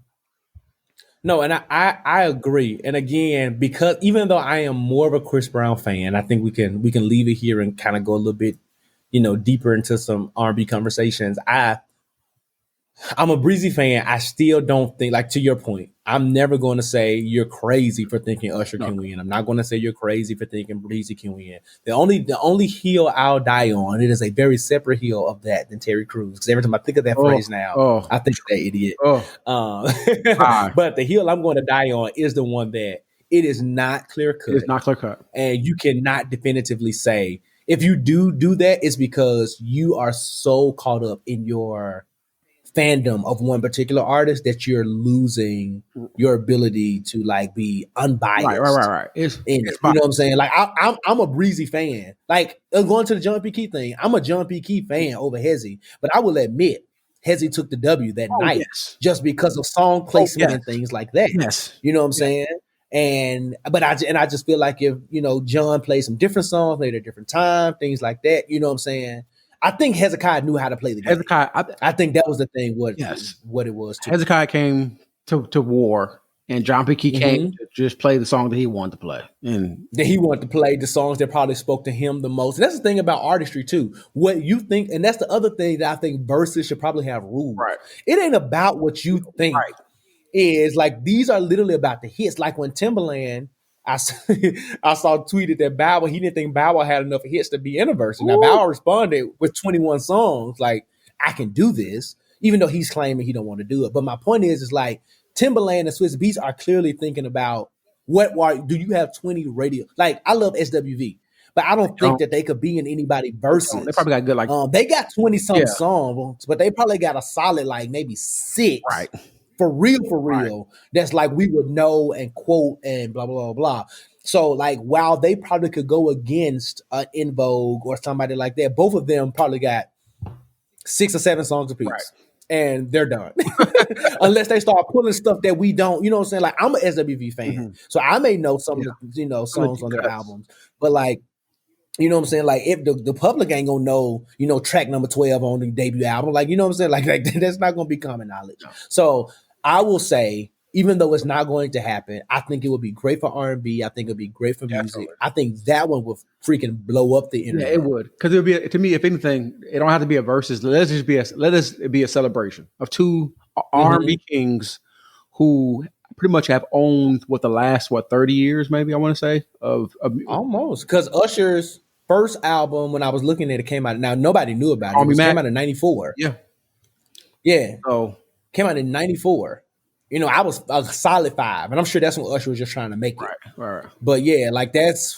no, and I agree. And again, because even though I am more of a Chris Brown fan, I think we can leave it here and kind of go a little bit, deeper into some R&B conversations. I'm a Breezy fan. I still don't think, like, to your point, I'm never going to say you're crazy for thinking Usher can win. I'm not going to say you're crazy for thinking Breezy can win. The only hill I'll die on, it is a very separate hill of that than Terry Crews. Because every time I think of that phrase now, I think of that idiot. But the hill I'm going to die on is the one that it is not clear cut. It's not clear cut. And you cannot definitively say, if you do that, it's because you are so caught up in your fandom of one particular artist that you're losing your ability to like be unbiased. Right. It's you know what I'm saying? Like I'm a Breezy fan. Like going to the John P. Key thing, I'm a John P. Key fan over Hezzy, but I will admit Hezzy took the W that night just because of song placement and things like that. Yes, you know what I'm saying? But I just feel like if John played some different songs, played at a different time, things like that. You know what I'm saying? I think Hezekiah knew how to play the game. I think that was the thing. What it was. Too. Hezekiah came to war, and John P. Key came to just play the song that he wanted to play, and that he wanted to play the songs that probably spoke to him the most. And that's the thing about artistry too. What you think, and that's the other thing that I think Verzuz should probably have rules. Right. It ain't about what you think. Right. Is like these are literally about the hits. Like when Timbaland. I saw tweeted that Bow Wow, he didn't think Bow Wow had enough hits to be in a verse. Now Bow Wow responded with 21 songs, like, I can do this, even though he's claiming he don't want to do it. But my point is like Timbaland and Swizz Beatz are clearly thinking about do you have 20 radio? Like, I love SWV, but I don't think that they could be in anybody verses. They probably got good they got 20-something songs, but they probably got a solid like maybe 6. Right. For real, that's like we would know and quote and blah, blah, blah, blah. So like, while they probably could go against In Vogue or somebody like that, both of them probably got 6 or 7 songs apiece. Right. And they're done. Unless they start pulling stuff that we don't, you know what I'm saying? Like, I'm an SWV fan. So I may know some of the, songs on their albums. But like, you know what I'm saying? Like, if the public ain't gonna know, track number 12 on the debut album, like, you know what I'm saying? Like that's not gonna be common knowledge. So I will say, even though it's not going to happen, I think it would be great for R&B. I think it would be great for music. Absolutely. I think that one would freaking blow up the internet. Yeah, it would. Because it would be, to me, if anything, it don't have to be a versus. Let us be a celebration of two R&B kings who pretty much have owned the last 30 years, maybe I want to say of almost. Because Usher's first album, when I was looking at it, came out. Now nobody knew about it. It came out in '94. Yeah. So. Came out in 94. I was a solid 5. And I'm sure that's when Usher was just trying to make it. Right. But yeah, like that's,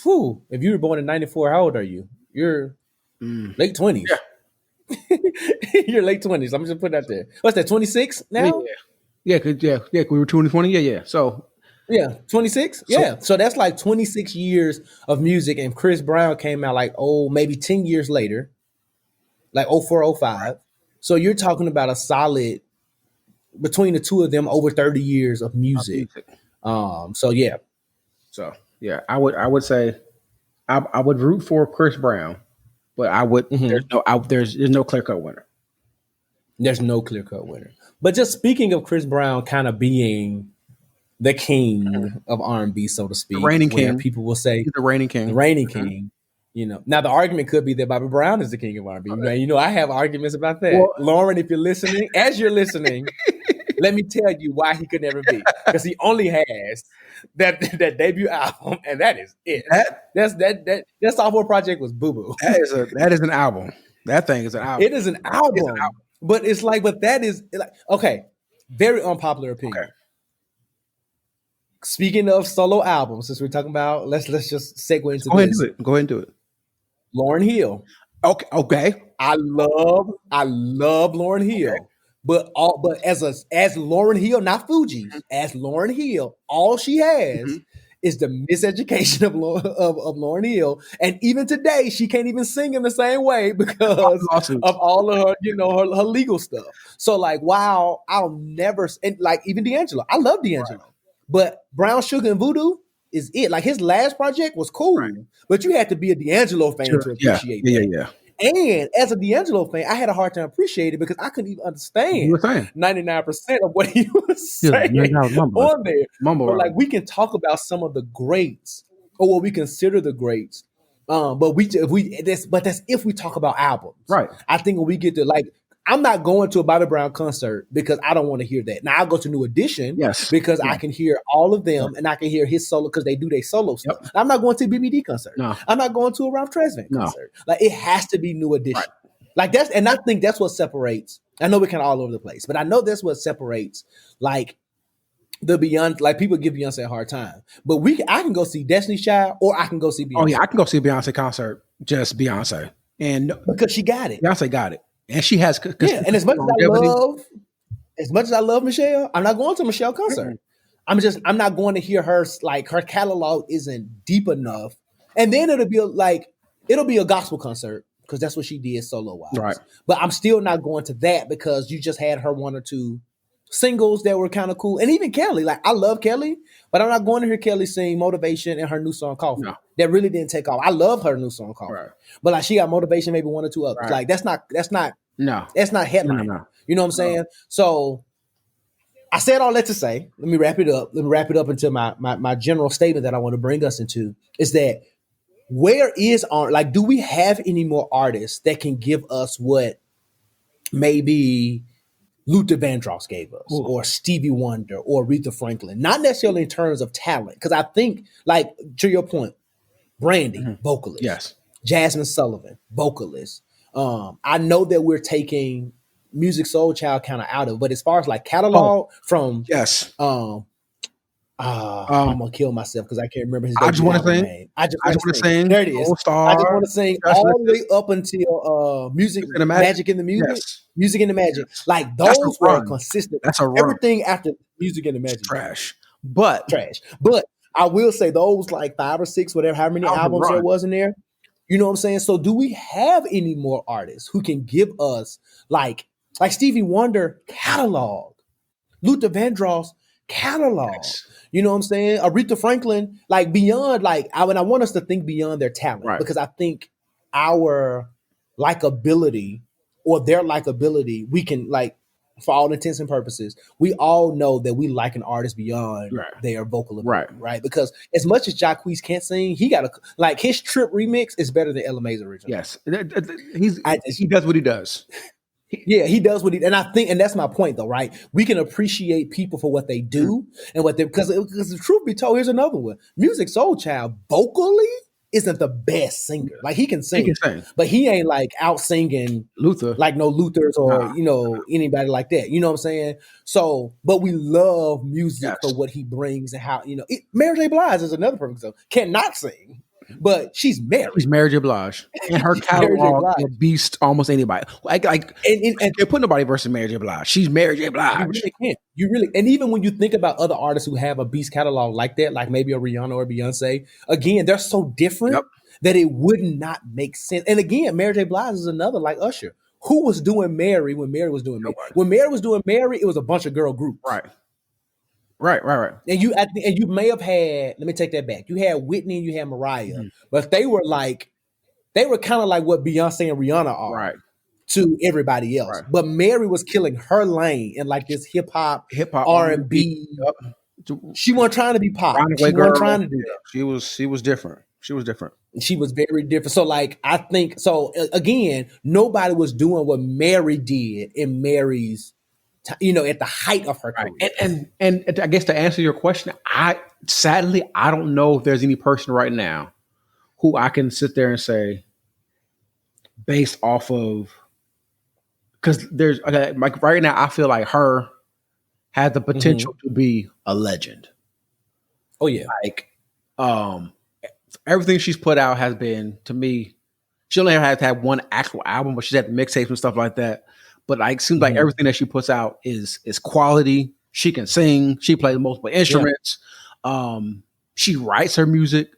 if you were born in 94, how old are you? You're late 20s. Yeah. You're late 20s. I'm just putting that there. What's that, 26 now? Yeah, we were 2020. Yeah. So. Yeah, 26? Yeah. So that's like 26 years of music. And Chris Brown came out like, maybe 10 years later. Like 04, 05. So you're talking about a solid, between the two of them, over 30 years of music. So yeah. I would say I would root for Chris Brown, but I would there's no clear-cut winner. There's no clear-cut winner. But just speaking of Chris Brown kind of being the king of R&B, so to speak, the reigning king, people will say the reigning king. The reigning king. Now the argument could be that Bobby Brown is the king of R&B. I have arguments about that. Well, Lauren, if you're listening, as you're listening, let me tell you why he could never be. Because he only has that debut album, and that is it. That sophomore project was boo-boo. That is an album. That thing is an album. It is an album. But it's like, that is like, okay, very unpopular opinion. Okay. Speaking of solo albums, since we're talking about, let's just segue into this. Go ahead and do it. Lauryn Hill. Okay. I love Lauryn Hill. Okay. But as Lauryn Hill, not Fuji, as Lauryn Hill, all she has is the miseducation of Lauryn Hill, and even today she can't even sing in the same way because of all of her, her legal stuff. So like, wow, I'll never, and like even D'Angelo, I love D'Angelo, but Brown Sugar and Voodoo is it. Like his last project was cool, but you had to be a D'Angelo fan to appreciate that. Yeah. And as a D'Angelo fan, I had a hard time appreciating it because I couldn't even understand 99% of what he was saying on there. But like, we can talk about some of the greats or what we consider the greats, but that's if we talk about albums, right? I think when we get to like I'm not going to a Bobby Brown concert because I don't want to hear that. Now I'll go to New Edition because I can hear all of them and I can hear his solo because they do their solo stuff. I'm not going to a BBD concert. No. I'm not going to a Ralph Tresvant concert. Like, it has to be New Edition. Like, that's, and I think that's what separates. I know we're kind of all over the place, but I know that's what separates, like, the Beyonce, like, people give Beyonce a hard time, but I can go see Destiny's Child or I can go see Beyonce. Oh yeah, I can go see a Beyonce concert, just Beyonce, and because she got it. Beyonce got it, and she has. And as much as I love Michelle, I'm not going to a Michelle concert. I'm not going to hear her, like, her catalog isn't deep enough, and then it'll be a gospel concert because that's what she did solo wise. Right. But I'm still not going to that because you just had her one or two singles that were kind of cool. And even Kelly, like, I love Kelly, but I'm not going to hear Kelly sing Motivation and her new song Coffee. No. That really didn't take off. I love her new song Coffee. Right. But, like, she got Motivation, maybe one or two others. Right. Like, that's not headline. No. You know what I'm saying? So I said all that to say, let me wrap it up. Let me wrap it up into my general statement that I want to bring us into is that do we have any more artists that can give us what maybe Luther Vandross gave us, or Stevie Wonder, or Aretha Franklin? Not necessarily in terms of talent, because I think, like, to your point, Brandy, vocalist. Yes. Jasmine Sullivan, vocalist. I know that we're taking Music Soul Child kind of out of, but as far as, like, catalog from I'm gonna kill myself because I can't remember his name. I just want to sing. I just want to sing. There it is. I just want to sing all the way up until Music in the Magic in the Music. Yes. Music in the Magic. Like, those were consistent. That's a run. Everything after Music in the Magic. Trash. But I will say those, like, 5 or 6, whatever, how many albums there was in there. You know what I'm saying? So do we have any more artists who can give us, like Stevie Wonder catalog, Luther Vandross catalog? Yes. You know what I'm saying? Aretha Franklin, like, beyond, like, I want us to think beyond their talent, because I think our likability or their likability, we can, like, for all intents and purposes, we all know that we like an artist beyond their vocal ability, right? Because as much as Jacquees can't sing, he got his Trip remix is better than LMA's original. Yes, he does what he does. Yeah, he does what he, and I think, and that's my point, though, right? We can appreciate people for what they do and what they, because the truth be told, here's another one. Music Soul Child vocally isn't the best singer. Like, he can sing, but he ain't, like, out singing Luther, like no Luthers or anybody like that. You know what I'm saying? So, but we love music for what he brings and how, Mary J. Blige is another perfect example. Cannot sing, but she's married. She's Mary J. Blige, and her catalog will beast almost anybody. And can't put nobody versus Mary J. Blige. She's Mary J. Blige. You really can't. You really, and even when you think about other artists who have a beast catalog like that, like maybe a Rihanna or Beyonce, again, they're so different that it would not make sense. And again, Mary J. Blige is another, like Usher, who was doing Mary when Mary was doing Mary. When Mary was doing Mary, it was a bunch of girl groups. Right. And you may have had, let me take that back. You had Whitney and you had Mariah, but they were kind of like what Beyonce and Rihanna are to everybody else. But Mary was killing her lane in, like, this hip hop, R&B. She wasn't trying to be pop. She wasn't trying to do that. She was different. She was very different. So, like, I think, so again, nobody was doing what Mary did in Mary's, at the height of her career. And I guess to answer your question, sadly, I don't know if there's any person right now who I can sit there and say, based off of, because there's, like, right now, I feel like her has the potential to be a legend. Oh yeah. Like, everything she's put out has been, to me, she only has to have one actual album, but she's had mixtapes and stuff like that. But, like, seems like everything that she puts out is quality. She can sing. She plays multiple instruments. She writes her music,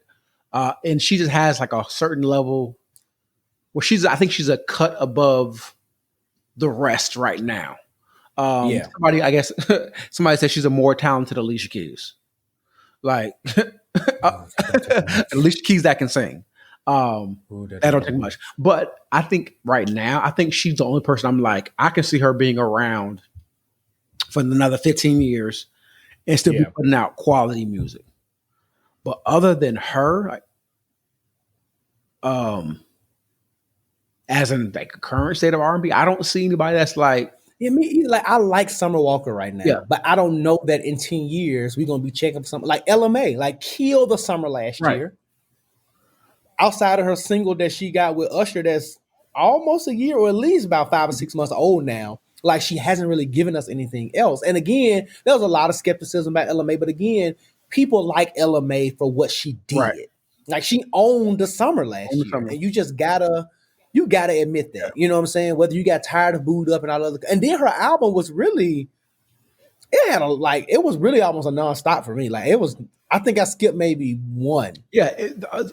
and she just has, like, a certain level where I think she's a cut above the rest right now. Somebody said she's a more talented Alicia Keys. Like, Alicia Keys that can sing. That don't take much. But I think right now, I think she's the only person I'm like, I can see her being around for another 15 years and still be putting out quality music. But other than her, as in like current state of R&B. I don't see anybody that's like, Yeah, me either. Like I like Summer Walker right now, yeah, but I don't know that in 10 years we're gonna be checking for something like LMA, like killed the summer last right, year. Outside of her single that she got with Usher, that's almost a year or at least about 5 or 6 months old now. Like she hasn't really given us anything else. And again, there was a lot of skepticism about LMA, but again, people like LMA for what she right. did. Like she owned the summer last On the year, summer. and you gotta admit that. You know what I'm saying? Whether you got tired of Booed Up and all other, and then her album was really, it was really almost a nonstop for me. Like it was, I think I skipped maybe one. Yeah,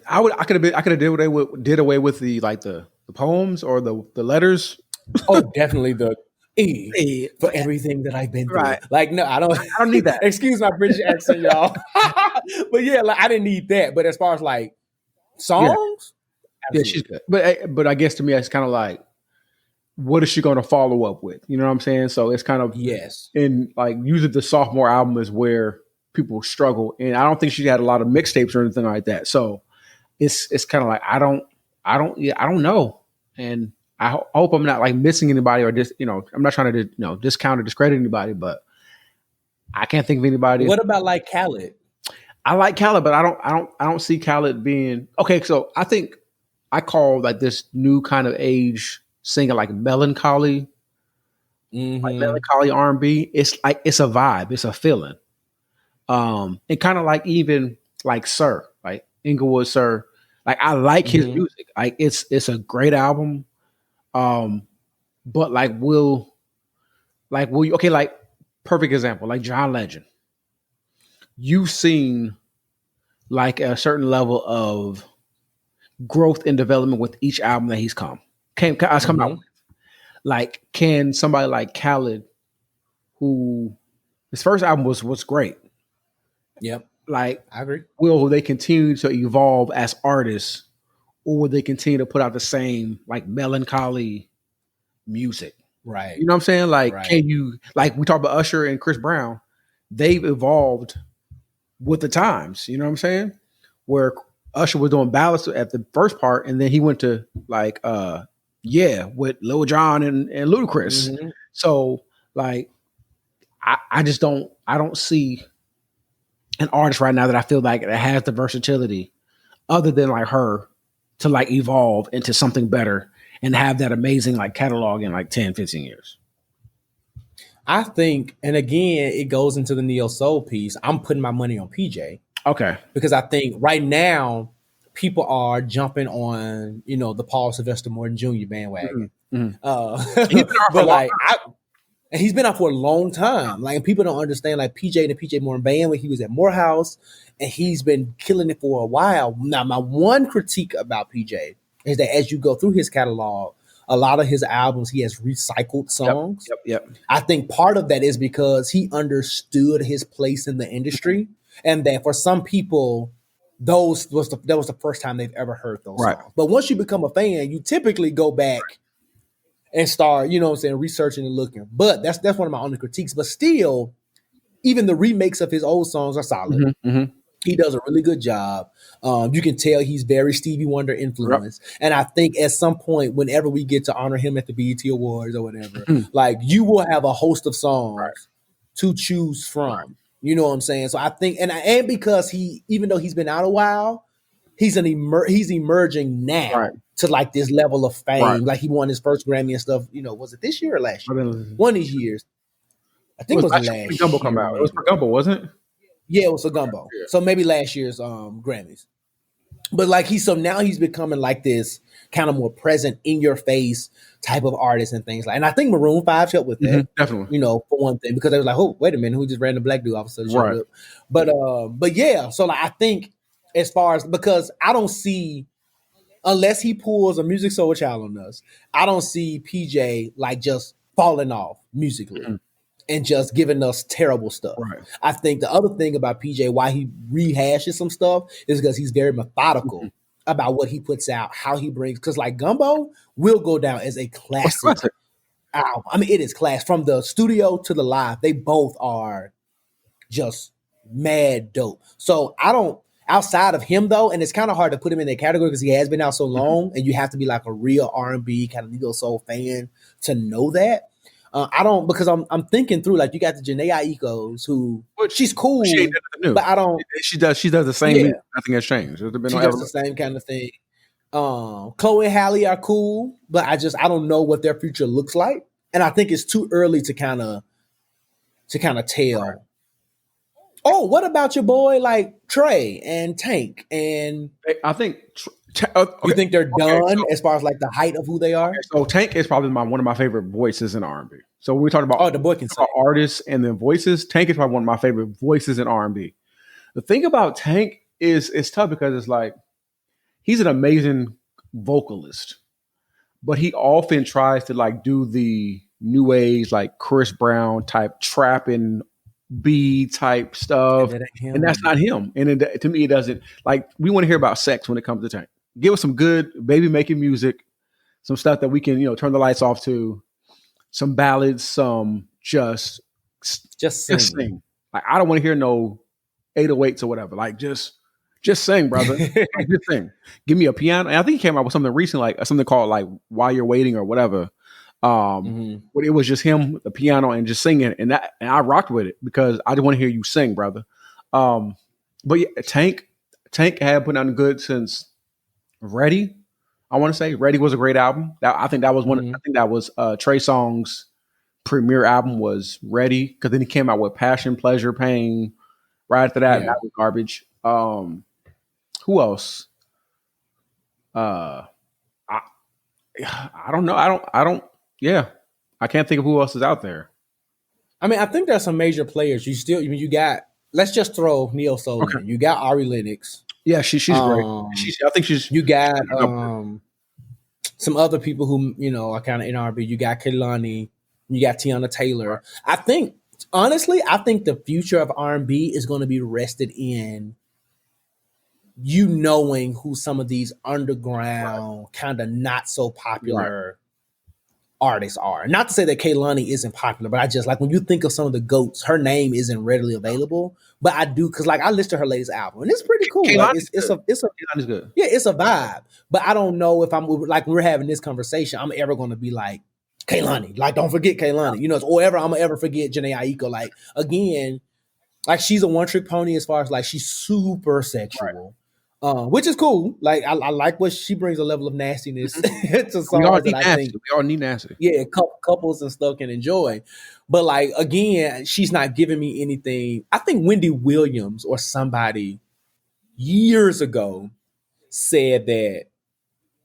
I could have did away with the like the poems or the letters. Oh, definitely the E Yeah, for everything that I've been through. right. Like, no, I don't. I don't need that. Excuse my British accent, y'all. But yeah, like I didn't need that. But as far as like songs, Yeah, she's good. But I guess to me, it's kind of like, what is she going to follow up with? You know what I'm saying? So it's kind of yes. in like usually the sophomore album is where people struggle, and I don't think she had a lot of mixtapes or anything like that. So it's kind of like I don't know, and I hope I'm not like missing anybody or just I'm not trying to discount or discredit anybody, but I can't think of anybody. What about like Khaled? I like Khaled, but I don't see Khaled being okay. So I think I call like this new kind of age singing like melancholy, like melancholy R&B. It's like it's a vibe, it's a feeling. And kind of like even like Sir, like Inglewood Sir. Like I like his music. Like it's a great album. But like will you okay, like perfect example, like John Legend. You've seen like a certain level of growth and development with each album that he's come out with. Like, can somebody like Khaled, who his first album was great. Yep. Like, I agree. will they continue to evolve as artists, or will they continue to put out the same like melancholy music? Right. You know what I'm saying? Like, Right. can you, like we talk about Usher and Chris Brown, they've evolved with the times. You know what I'm saying? Where Usher was doing ballads at the first part, and then he went to like with Lil Jon and Ludacris. So like I just don't see an artist right now that I feel like that has the versatility other than like her to like evolve into something better and have that amazing like catalog in like 10, 15 years. I think, and again, it goes into the neo soul piece. I'm putting my money on PJ. Okay. Because I think right now people are jumping on, the Paul Sylvester Morton Jr. bandwagon. But like and he's been out for a long time. Like, and people don't understand, like PJ and the PJ Morton band when he was at Morehouse, and he's been killing it for a while. Now, my one critique about PJ is that as you go through his catalog, a lot of his albums, he has recycled songs. Yep. I think part of that is because he understood his place in the industry, and that for some people, that was the first time they've ever heard those songs. But once you become a fan, you typically go back and start, researching and looking. But that's one of my only critiques. But still, even the remakes of his old songs are solid. He does a really good job. You can tell he's very Stevie Wonder influenced. And I think at some point, whenever we get to honor him at the BET Awards or whatever, like you will have a host of songs to choose from. You know what I'm saying? So I think, and because even though he's been out a while, he's emerging now to like this level of fame. Like he won his first Grammy and stuff. Was it this year or last year? One of these years. I think it was last year. Gumbo come out. It was for Gumbo, wasn't it? Yeah, it was for Gumbo. Yeah. So maybe last year's Grammys. But like now he's becoming like this kind of more present in your face type of artist and things like. And I think Maroon 5 helped with that. Definitely. For one thing, because they was like, oh, wait a minute, who just ran the black dude off of such up. But yeah, so like I think as far as, because I don't see, unless he pulls a Music Soul Child on us, I don't see PJ like just falling off musically. And just giving us terrible stuff. I think the other thing about PJ, why he rehashes some stuff, is because he's very methodical about what he puts out, how he brings. Because like Gumbo will go down as a classic album. I mean, it is class from the studio to the live. They both are just mad dope. So I outside of him though, and it's kind of hard to put him in that category because he has been out so long, and you have to be like a real R&B kind of neo soul fan to know that. I don't, because I'm thinking through, like, you got the Janae Aiko's who she's cool, but I don't. She does the same. Yeah. Nothing has changed. She does the same kind of thing. Chloe and Halle are cool, but I don't know what their future looks like, and I think it's too early to kind of tell. Right. Oh, what about your boy like Trey and Tank? And I think you think they're done as far as like the height of who they are? So Tank is probably one of my favorite voices in R&B. So when we talk about the boy can sing. Artists and then voices, Tank is probably one of my favorite voices in R&B. The thing about Tank is it's tough because it's like he's an amazing vocalist, but he often tries to like do the new age like Chris Brown type trapping B type stuff, and that's not him. And to me, it doesn't, like, we want to hear about sex when it comes to Tank. Give us some good baby making music, some stuff that we can, turn the lights off to, some ballads, some just sing. Like, I don't want to hear no 808s or whatever. Like, just sing, brother. Like, just sing. Give me a piano. And I think he came out with something recently, like something called like While You're Waiting or whatever. But it was just him, the piano, and just singing, and I rocked with it because I just want to hear you sing, brother. But yeah, Tank had put on good since Ready. I want to say Ready was a great album. I think that was one. I think that was Trey Songz's premiere album was Ready, because then he came out with Passion, Pleasure, Pain. Right after that, that was garbage. Who else? I don't know. I don't. Yeah, I can't think of who else is out there. I mean, I think there's some major players. You got. Let's just throw neo soul in. You got Ari Lennox. Yeah, she's great. I think she's. You got some other people who are kind of in R&B. You got Kehlani. You got Tiana Taylor. I think the future of R&B is going to be rested in knowing who some of these underground, kind of not so popular artists are. Not to say that Kehlani isn't popular, but I just like when you think of some of the GOATs, her name isn't readily available. But I do, because like I listened to her latest album and it's pretty cool. Like, it's good. Yeah, it's a vibe. But I don't know if I'm like, when we're having this conversation, I'm ever going to be like Kehlani. Like, don't forget Kehlani. Or ever I'm gonna ever forget Janae Aiko. Like, again, like she's a one-trick pony as far as like she's super sexual. Which is cool. Like I like what she brings, a level of nastiness to songs that I think we all need nasty. Yeah, couples and stuff can enjoy. But like, again, she's not giving me anything. I think Wendy Williams or somebody years ago said that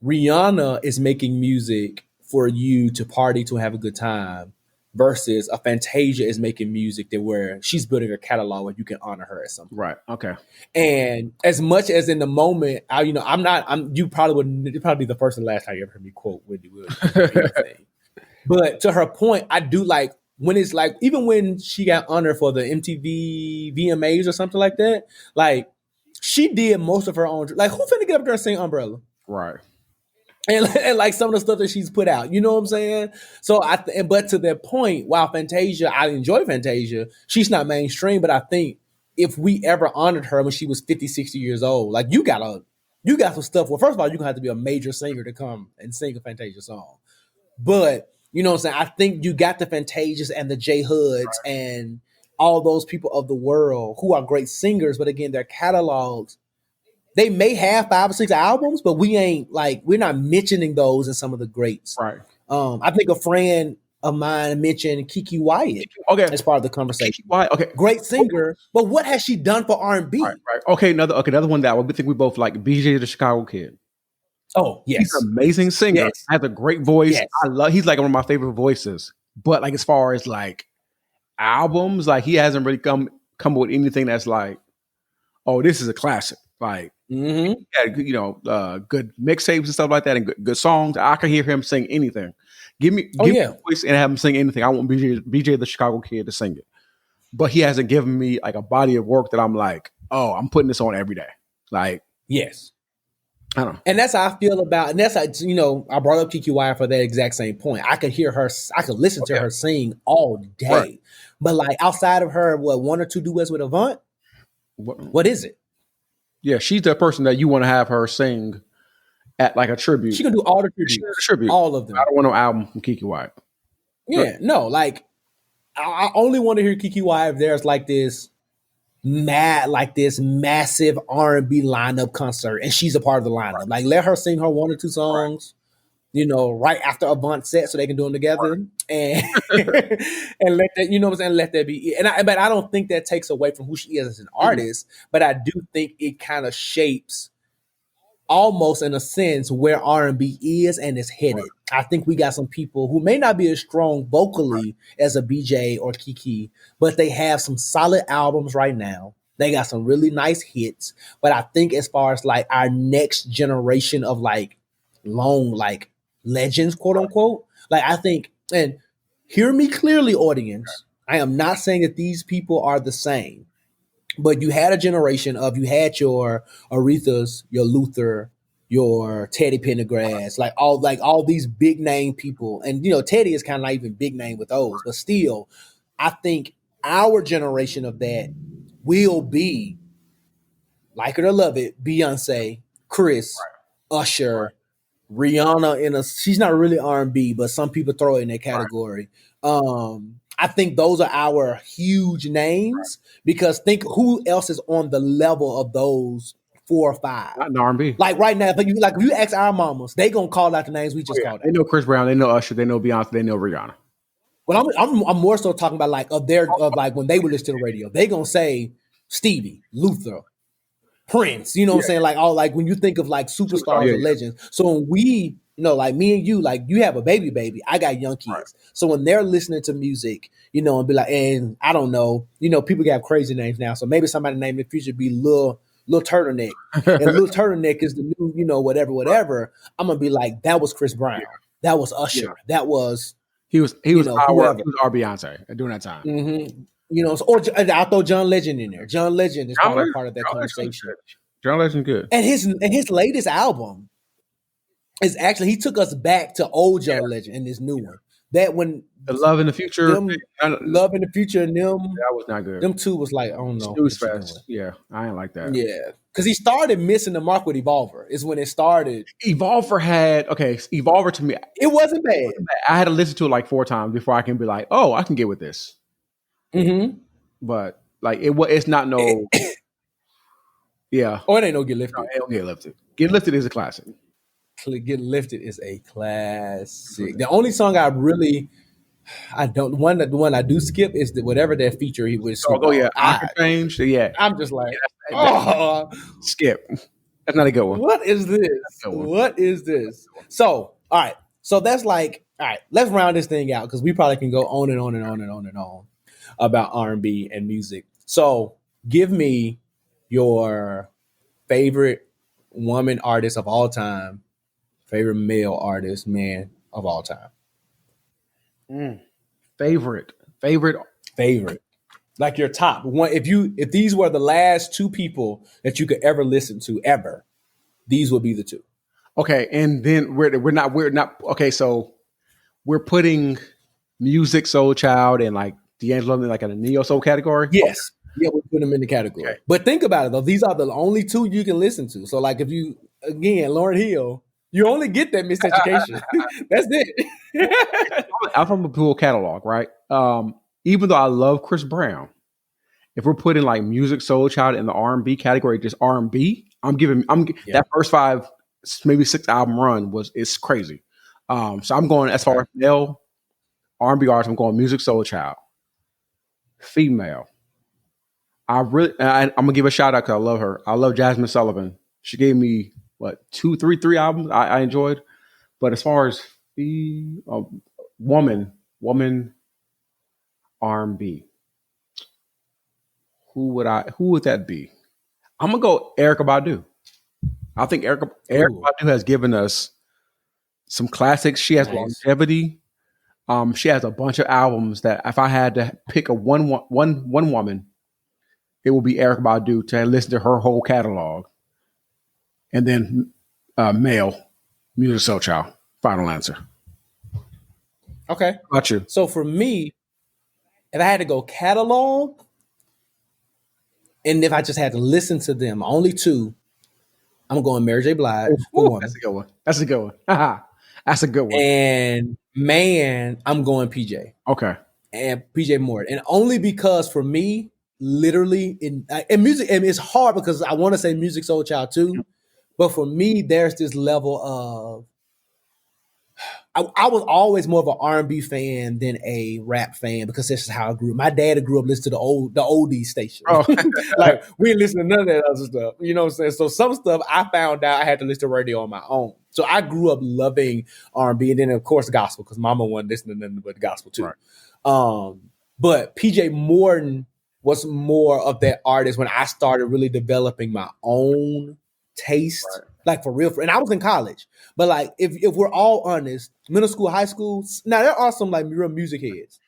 Rihanna is making music for you to party, to have a good time, versus a Fantasia is making music that where she's building a catalog where you can honor her at some point. Right. Okay. And as much as in the moment, you probably wouldn't. It'd probably be the first and last time you ever heard me quote Wendy Williams. But to her point, I do like when it's like, even when she got honored for the MTV VMAs or something like that, like she did most of her own. Like, who finna get up there and sing Umbrella? Right. And like some of the stuff that she's put out, you know what I'm saying? So but to that point, while Fantasia, I enjoy Fantasia, she's not mainstream, but I think if we ever honored her when she was 50, 60 years old, like you got some stuff. Well, first of all, you're gonna have to be a major singer to come and sing a Fantasia song. But you know what I'm saying? I think you got the Fantasias and the J Hoods and all those people of the world who are great singers, but again, their catalogs, they may have 5 or 6 albums, but we're not mentioning those in some of the greats. Right. I think a friend of mine mentioned Kiki Wyatt. Okay. As part of the conversation. Kiki Wyatt, okay. Great singer, but what has she done for R&B? Right. Okay, another one that we think we both like, BJ the Chicago Kid. Oh, yes. He's an amazing singer. Yes. Has a great voice. Yes. He's like one of my favorite voices. But like as far as like albums, like he hasn't really come with anything that's like, oh, this is a classic. Like, good mixtapes and stuff like that, and good songs. I can hear him sing anything. Give me a voice and have him sing anything. I want BJ the Chicago Kid to sing it. But he hasn't given me like a body of work that I'm like, oh, I'm putting this on every day. Like, yes. I don't know. And that's how I feel about, and that's how, I brought up Kiki Wyatt for that exact same point. I could hear her, I could listen to her sing all day. Right. But like outside of her, 1 or 2 duets with Avant? What is it? Yeah, she's the person that you want to have her sing at like a tribute. She can do all the She tributes, does a tribute. all of them. I don't want no album from Kiki White. Yeah, no, like I only want to hear Kiki White if there's like this massive R&B lineup concert, and she's a part of the lineup. Like, let her sing her 1 or 2 songs, right after Avant set, so they can do them together, and and let that, what I'm saying, let that be. But I don't think that takes away from who she is as an artist. But I do think it kind of shapes, almost in a sense, where R&B is and is headed. I think we got some people who may not be as strong vocally as a BJ or Kiki, but they have some solid albums right now. They got some really nice hits. But I think as far as like our next generation of like like legends, quote unquote, like I think, and hear me clearly, audience, I am not saying that these people are the same. But you had a generation of, you had your Arethas, your Luther, your Teddy Pendergrass, like all these big name people. And Teddy is kind of not even big name with those, but still, I think our generation of that will be, like it or love it, Beyonce, Chris, Usher, Rihanna. She's not really R&B, but some people throw it in that category. I think those are our huge names, because think who else is on the level of those 4 or 5. Not in R&B. Like right now, if you ask our mamas, they gonna call out the names we just called out. They know Chris Brown, they know Usher, they know Beyonce, they know Rihanna. But I'm more so talking about like of like when they would listen to the radio, they gonna say Stevie, Luther, Prince, what I'm saying? Like all, like when you think of like superstars or legends. So when we, like me and you, like you have a baby, I got young kids. Right. So when they're listening to music, and be like, and I don't know, people got crazy names now. So maybe somebody named in the future be Lil Turtleneck. And Lil Turtleneck is the new, whatever. I'm gonna be like, that was Chris Brown. That was Usher. That was he was our Beyonce during that time. Mm-hmm. Or I'll throw John Legend in there. John Legend is part of that conversation. John Legend good. And his latest album is actually, he took us back to old John Legend in this new one. That when the Love in the Future, Love in the Future, and them, that was not good. Them two was like, I don't know. Snooze fest. Yeah, I ain't like that. Yeah, because he started missing the mark with Evolver. Is when it started. Evolver to me, it wasn't bad. I had to listen to it like 4 times before I can be like, oh, I can get with this. Mm-hmm. But like it's not no. Yeah. Oh, it ain't no Get Lifted. No, it don't Get Lifted. Get Lifted is a classic. Get Lifted is a classic. The only song I do skip is whatever that feature he was. Oh yeah, I can change. Yeah, I'm just like, skip. That's not a good one. What is this? What is this? So, all right. So that's like, all right. Let's round this thing out, because we probably can go on and on and on and on and on about R&B and music. So, give me your favorite woman artist of all time, favorite male artist, man of all time. Favorite. Like your top one. If these were the last 2 people that you could ever listen to ever, these would be the 2. Okay, and then we're not okay. So we're putting Music Soul Child and like D'Angelo in like a neo soul category. Yes. Yeah, we're putting them in the category. Okay. But think about it though; these are the only 2 you can listen to. So, like, if you Lauryn Hill, you only get that Miseducation. That's it. I'm from a full catalog, right? Even though I love Chris Brown, if we're putting like Music Soul Child in the R&B category, just R&B, that first 5, maybe 6 album run it's crazy. So I'm going as far as male R&B artists. I'm going Music Soul Child. Female, I'm gonna give a shout out because I love her. I love Jasmine Sullivan. She gave me three albums I enjoyed. But as far as the woman R&B, who would that be? I'm gonna go Erykah Badu. I think Erykah Badu has given us some classics. She has longevity. She has a bunch of albums that if I had to pick a one woman, it will be Erykah Badu to listen to her whole catalog. And then male, Music Soul Child. Final answer. Okay. How about you? So for me, if I had to go catalog, And if I just had to listen to them, only two, I'm going Mary J. Blige for Ooh, one. that's a good one. That's a good one. That's a good one. And man, I'm going PJ. Okay. And PJ Morton. And only because for me, literally in music, and it's hard because I want to say Music Soul Child too, but for me, there's this level of I was always more of an R&B fan than a rap fan because this is how I grew up. My dad grew up listening to the oldies station. Oh. Like we didn't listen to none of that other stuff. You know what I'm saying? So some stuff I found out I had to listen to radio on my own. So I grew up loving R&B and then of course gospel because mama wasn't listening to nothing but gospel too. Right. But PJ Morton was more of that artist when I started really developing my own taste. Right. Like for real, and I was in college, but like if we're all honest, middle school, high school, now there are some like real music heads,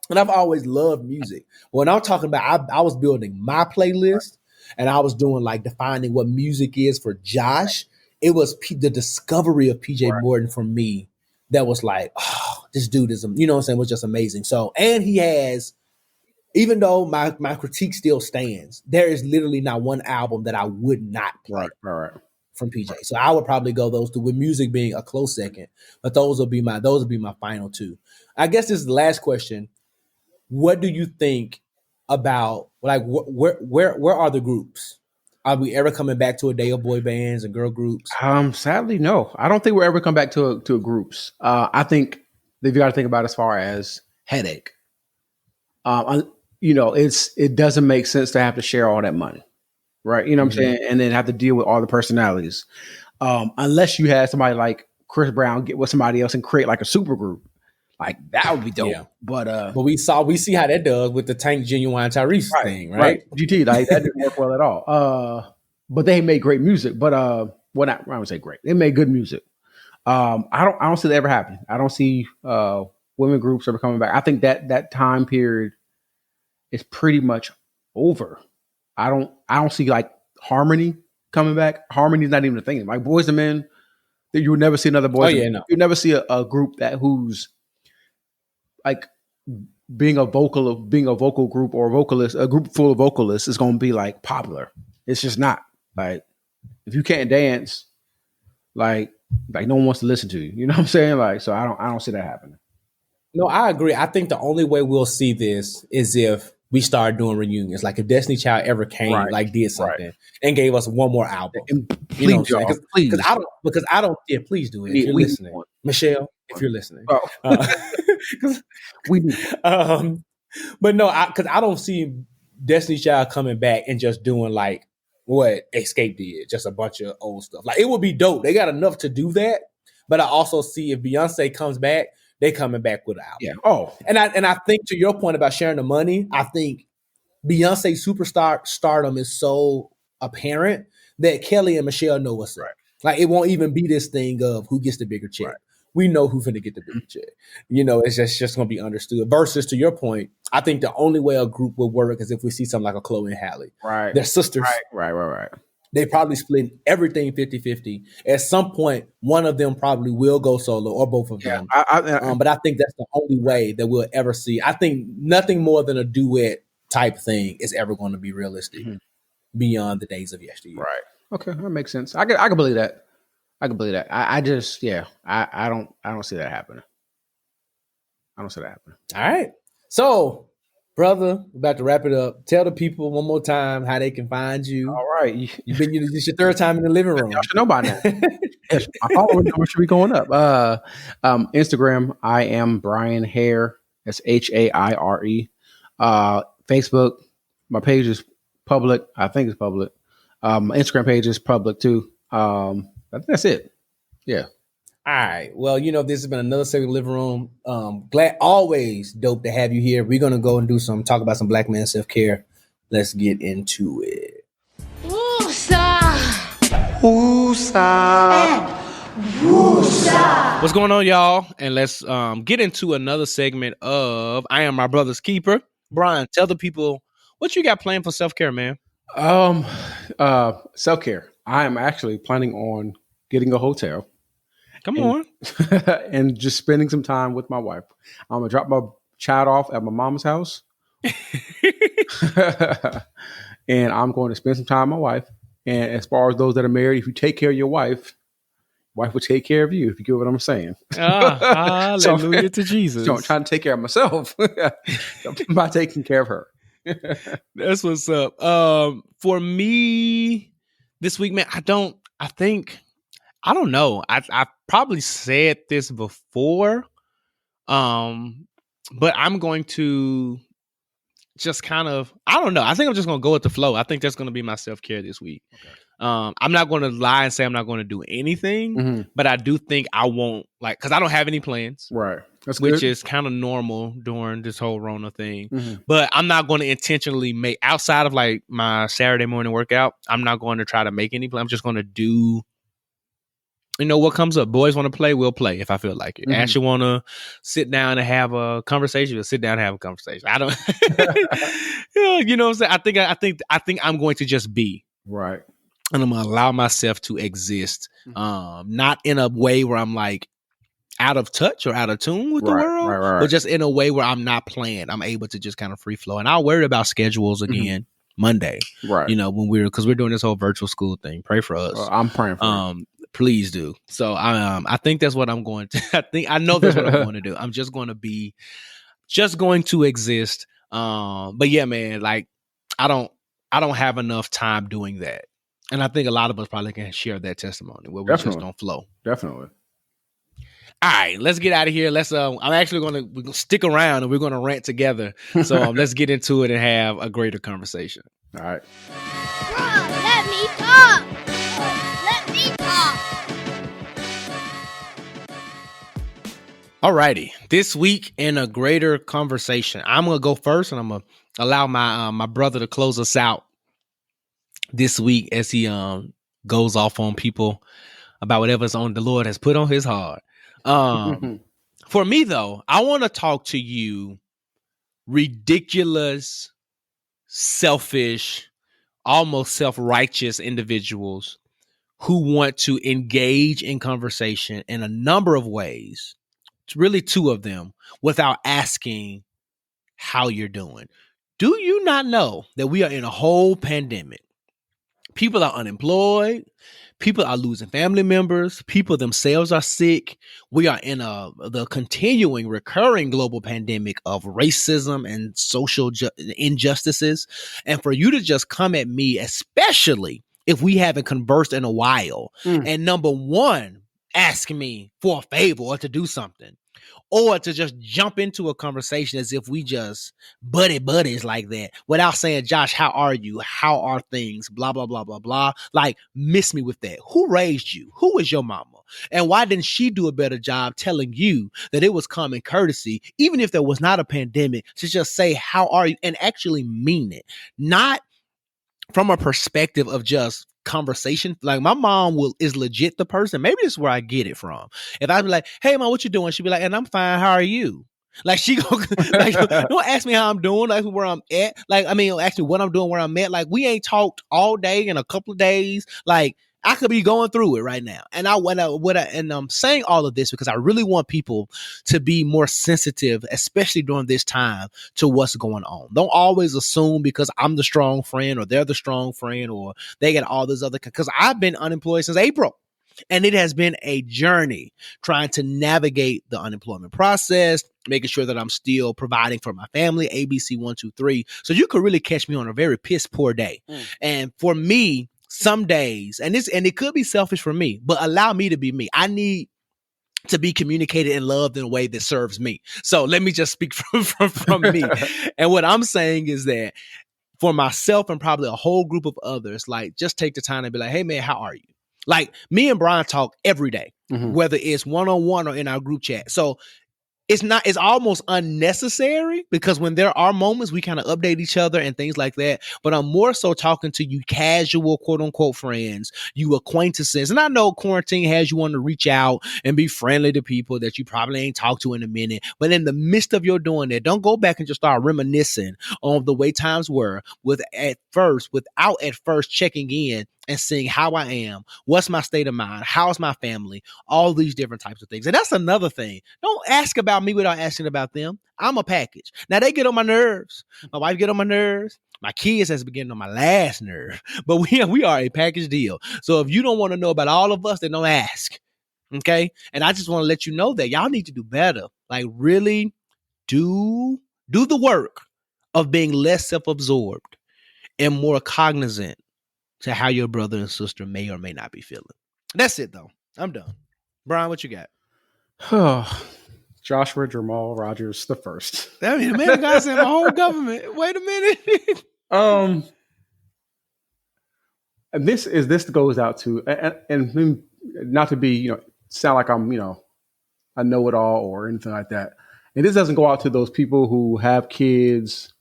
and I've always loved music. When I'm talking about, I was building my playlist, and I was doing like defining what music is for Josh. It was the discovery of PJ Morton for me that was like, oh, this dude is, you know what I'm saying, was just amazing. So, and he has, even though my critique still stands, there is literally not one album that I would not play. Right. From PJ. So I would probably go those two, with music being a close second, but those will be my final two. I guess this is the last question. What do you think about, like, where are the groups? Are we ever coming back to a day of boy bands and girl groups? Sadly, no. I don't think we'll ever come back to groups. I think that you got to think about as far as headache. It doesn't make sense to have to share all that money. Right. You know what I'm saying? And then have to deal with all the personalities. Unless you had somebody like Chris Brown get with somebody else and create like a super group. Like that would be dope. Yeah. But we see how that does with the Tank Genuine Tyrese thing, right? GT, like that didn't work well at all. But they made great music. But I would say great. They made good music. I don't see that ever happening. I don't see women groups ever coming back. I think that time period is pretty much over. I don't see like Harmony coming back. Harmony's not even a thing. Like Boys and Men, you would never see another Boys. No. You never see a group who's like being a vocal group or a group full of vocalists is going to be like popular. It's just not. Like if you can't dance, like no one wants to listen to you. You know what I'm saying? Like, so I don't see that happening. No, I agree. I think the only way we'll see this is if we start doing reunions. Like if Destiny Child ever came, did something and gave us one more album. And please, you know what I'm saying? Because I don't. Yeah, please do it if you're listening, Michelle. If you're listening, we need. But no, because I don't see Destiny Child coming back and just doing like what Escape did, just a bunch of old stuff. Like it would be dope. They got enough to do that. But I also see if Beyonce comes back, they coming back with an album. Yeah. Oh, and I think to your point about sharing the money, I think Beyonce stardom is so apparent that Kelly and Michelle know what's up. Like it won't even be this thing of who gets the bigger check. Right. We know who's going to get the bigger check. You know, it's just going to be understood. Versus to your point, I think the only way a group will work is if we see something like a Chloe and Halle. Right. They're sisters. Right. They probably split everything 50-50. At some point, one of them probably will go solo or both of them. But I think that's the only way that we'll ever see. I think nothing more than a duet type thing is ever going to be realistic beyond the days of yesteryear. Right. Okay, that makes sense. I can believe that. I don't see that happening. I don't see that happening. All right. So, brother, we're about to wrap it up. Tell the people one more time how they can find you. All right. It's your third time in the living room. Y'all should know by now. Yes, my following number should be going up. Instagram, I am Bryan Haire. That's Haire. Facebook, my page is public. I think it's public. My Instagram page is public too. I think that's it. Yeah. All right. Well, this has been another segment of Living Room. Always dope to have you here. We're gonna go and talk about some Black man self-care. Let's get into it. What's going on, y'all? And let's get into another segment of I Am My Brother's Keeper. Bryan, tell the people what you got planned for self-care, man. Self-care. I am actually planning on getting a hotel. Come on. And just spending some time with my wife. I'm going to drop my child off at my mom's house. and I'm going to spend some time with my wife. And as far as those that are married, if you take care of your wife will take care of you, if you get what I'm saying. Hallelujah to Jesus. So I'm trying to take care of myself by taking care of her. That's what's up. For me this week, man, I don't know. I probably said this before. But I'm going to just kind of, I don't know. I think I'm just going to go with the flow. I think that's going to be my self-care this week. Okay. I'm not going to lie and say I'm not going to do anything, but I do think I won't, like, because I don't have any plans. Right. That's which good. is kind of normal during this whole Rona thing. But I'm not going to intentionally make, outside of like my Saturday morning workout, I'm not going to try to make any plans. I'm just going to do, what comes up. Boys want to play, we'll play if I feel like it. Ashley want to sit down and have a conversation, we'll sit down and have a conversation. I don't, you know what I'm saying? I think I'm going to just be. Right. And I'm going to allow myself to exist. Not in a way where I'm like out of touch or out of tune with the world, but just in a way where I'm not playing. I'm able to just kind of free flow. And I'll worry about schedules again Monday. Right. Because we're doing this whole virtual school thing. Pray for us. I'm praying for you. Please do. So I think that's what I'm going to, I know that's what I'm going to do. I'm just going to exist. But yeah, man, like I don't have enough time doing that. And I think a lot of us probably can share that testimony where we just don't flow. Definitely. All right, let's get out of here. I'm actually we're gonna stick around and we're gonna rant together. So let's get into it and have a greater conversation. All right. Bro, let me talk. Let me talk. All righty. This week in a greater conversation, I'm gonna go first, and I'm gonna allow my brother to close us out this week as he goes off on people about whatever's on the Lord has put on his heart. For me though, I want to talk to you ridiculous, selfish, almost self-righteous individuals who want to engage in conversation in a number of ways. It's really two of them without asking how you're doing. Do you not know that we are in a whole pandemic? People are unemployed. People are losing family members. People themselves are sick. We are in the continuing, recurring global pandemic of racism and social injustices. And for you to just come at me, especially if we haven't conversed in a while, and number one, ask me for a favor or to do something, or to just jump into a conversation as if we just buddies like that without saying, Josh, how are you? How are things? Blah, blah, blah, blah, blah. Like, miss me with that. Who raised you? Who is your mama? And why didn't she do a better job telling you that it was common courtesy, even if there was not a pandemic, to just say, how are you? And actually mean it. Not from a perspective of just conversation. Like, my mom is legit the person. Maybe this is where I get it from. If I be like, hey mom, what you doing? She'd be like, and I'm fine. How are you? Like, she go, like, don't ask me how I'm doing, like where I'm at. Like, I mean, ask me what I'm doing, where I'm at. Like, we ain't talked all day in a couple of days. Like, I could be going through it right now. And I'm saying all of this because I really want people to be more sensitive, especially during this time, to what's going on. Don't always assume because I'm the strong friend or they're the strong friend or they get all this other, because I've been unemployed since April. And it has been a journey trying to navigate the unemployment process, making sure that I'm still providing for my family, ABC 1, 2, 3. So you could really catch me on a very piss poor day. And for me, some days, and it could be selfish for me, but allow me to be me. I need to be communicated and loved in a way that serves me. So let me just speak from me. And what I'm saying is that for myself and probably a whole group of others, like, just take the time and be like, hey man, how are you? Like, me and Bryan talk every day, whether it's one-on-one or in our group chat. So it's almost unnecessary, because when there are moments we kind of update each other and things like that. But I'm more so talking to you casual, quote unquote, friends, you acquaintances. And I know quarantine has you want to reach out and be friendly to people that you probably ain't talked to in a minute. But in the midst of your doing that, don't go back and just start reminiscing on the way times were without at first checking in and seeing how I am, what's my state of mind, how's my family, all these different types of things. And that's another thing. Don't ask about me without asking about them. I'm a package. Now they get on my nerves. My wife get on my nerves. My kids has been getting on my last nerve. But we are a package deal. So if you don't want to know about all of us, then don't ask. Okay? And I just want to let you know that y'all need to do better. Like really do the work of being less self-absorbed and more cognizant to how your brother and sister may or may not be feeling. That's it, though. I'm done. Bryan, what you got? Joshua Jamal Rogers the first. I mean, man, God said my whole government. Wait a minute. And this goes out to and not to be sound like I'm I know it all or anything like that. And this doesn't go out to those people who have kids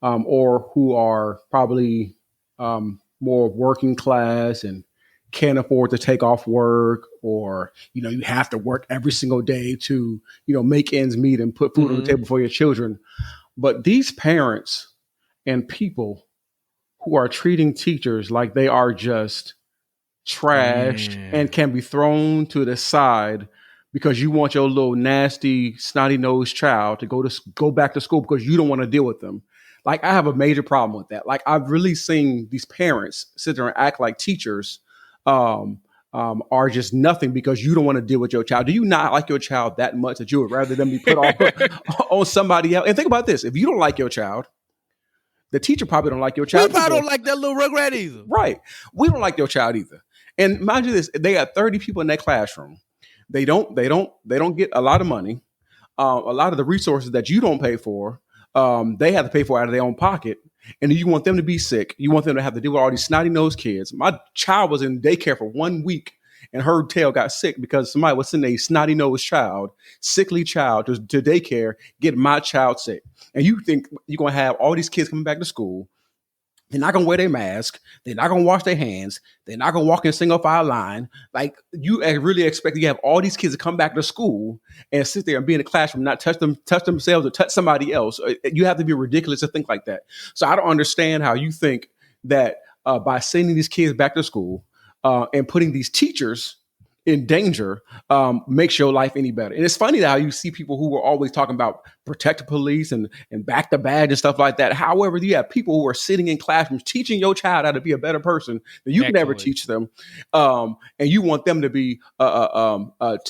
or who are probably more working class and can't afford to take off work, or you have to work every single day to make ends meet and put food on the table for your children. But these parents and people who are treating teachers like they are just trashed and can be thrown to the side because you want your little nasty, snotty-nosed child to go back to school because you don't want to deal with them. Like, I have a major problem with that. Like, I've really seen these parents sit there and act like teachers are just nothing because you don't want to deal with your child. Do you not like your child that much that you would rather them be put on somebody else? And think about this. If you don't like your child, the teacher probably don't like your child. We probably don't like that little rugrat either. Right. We don't like your child either. And mind you this, they got 30 people in that classroom. They don't get a lot of money. A lot of the resources that you don't pay for, they have to pay for out of their own pocket. And you want them to be sick. You want them to have to deal with all these snotty-nosed kids. My child was in daycare for 1 week, and her tail got sick because somebody was sending a snotty-nosed child, sickly child to daycare, get my child sick. And you think you're going to have all these kids coming back to school. They're not going to wear their mask. They're not going to wash their hands. They're not going to walk in single file line. Like, you really expect you have all these kids to come back to school and sit there and be in the classroom, not touch themselves or touch somebody else. You have to be ridiculous to think like that. So I don't understand how you think that by sending these kids back to school and putting these teachers in danger makes your life any better. And it's funny how you see people who are always talking about protect the police and back the badge and stuff like that. However, you have people who are sitting in classrooms teaching your child how to be a better person that you can never teach them. And you want them to be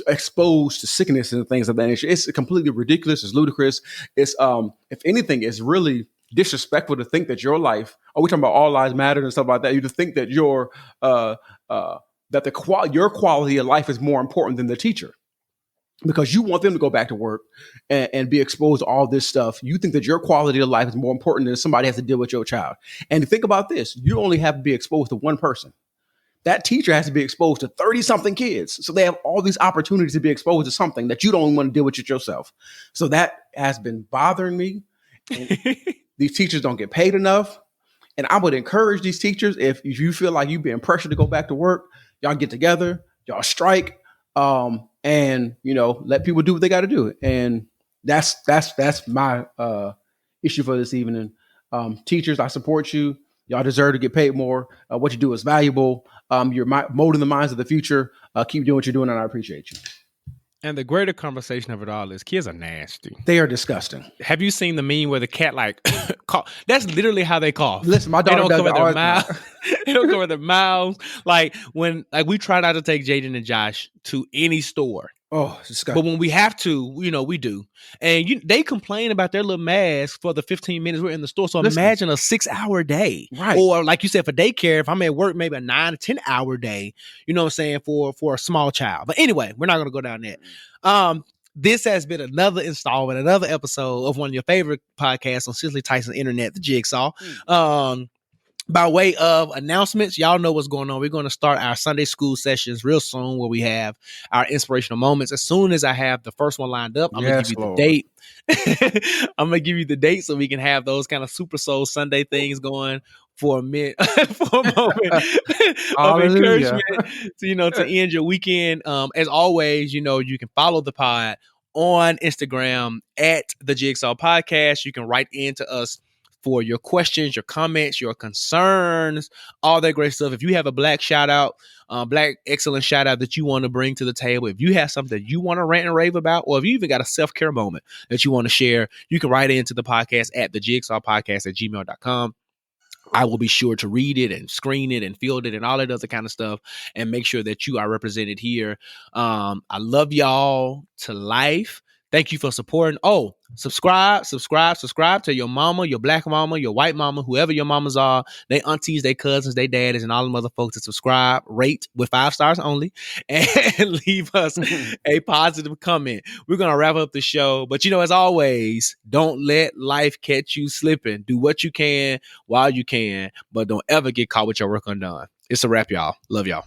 exposed to sickness and things of that nature. It's completely ridiculous. It's ludicrous. It's, if anything, it's really disrespectful to think that your life, we're talking about all lives matter and stuff like that. You to think that your quality of life is more important than the teacher, because you want them to go back to work and be exposed to all this stuff. You think that your quality of life is more important than somebody has to deal with your child. And think about this. You only have to be exposed to one person. That teacher has to be exposed to 30-something kids. So they have all these opportunities to be exposed to something that you don't want to deal with it yourself. So that has been bothering me. And these teachers don't get paid enough. And I would encourage these teachers, if you feel like you're being pressured to go back to work, y'all get together, y'all strike, and let people do what they got to do. And that's my issue for this evening. Teachers, I support you. Y'all deserve to get paid more. What you do is valuable. You're molding the minds of the future. Keep doing what you're doing, and I appreciate you. And the greater conversation of it all is kids are nasty. They are disgusting. Have you seen the meme where the cat cough? That's literally how they cough. Listen, my daughter does their mouth. They don't cover their mouths. Like when we try not to take Jaden and Josh to any store. Oh, it's disgusting. But when we have to, we do. And they complain about their little mask for the 15 minutes we're in the store. So imagine a 6-hour day. Right. Or like you said, for daycare, if I'm at work, maybe a 9 to 10 hour day, you know what I'm saying, for a small child. But anyway, we're not going to go down that. This has been another installment, another episode of one of your favorite podcasts on Cicely Tyson's Internet, The Jigsaw. By way of announcements, y'all know what's going on. We're going to start our Sunday school sessions real soon, where we have our inspirational moments. As soon as I have the first one lined up, I'm going to give you the date. I'm going to give you the date so we can have those kind of Super Soul Sunday things going for a minute, for a moment of encouragement to end your weekend. As always, you can follow the pod on Instagram at The Jigsaw Podcast. You can write into us for your questions, your comments, your concerns, all that great stuff. If you have a black shout out, black excellent shout out that you want to bring to the table, if you have something that you want to rant and rave about, or if you even got a self-care moment that you want to share, you can write into the podcast at thejigsawpodcast@gmail.com. I will be sure to read it and screen it and field it and all that other kind of stuff and make sure that you are represented here. I love y'all to life. Thank you for supporting. Oh, subscribe to your mama, your black mama, your white mama, whoever your mamas are, they aunties, they cousins, they daddies, and all them other folks to subscribe, rate with 5 stars only, and leave us a positive comment. We're going to wrap up the show. But, as always, don't let life catch you slipping. Do what you can while you can, but don't ever get caught with your work undone. It's a wrap, y'all. Love y'all.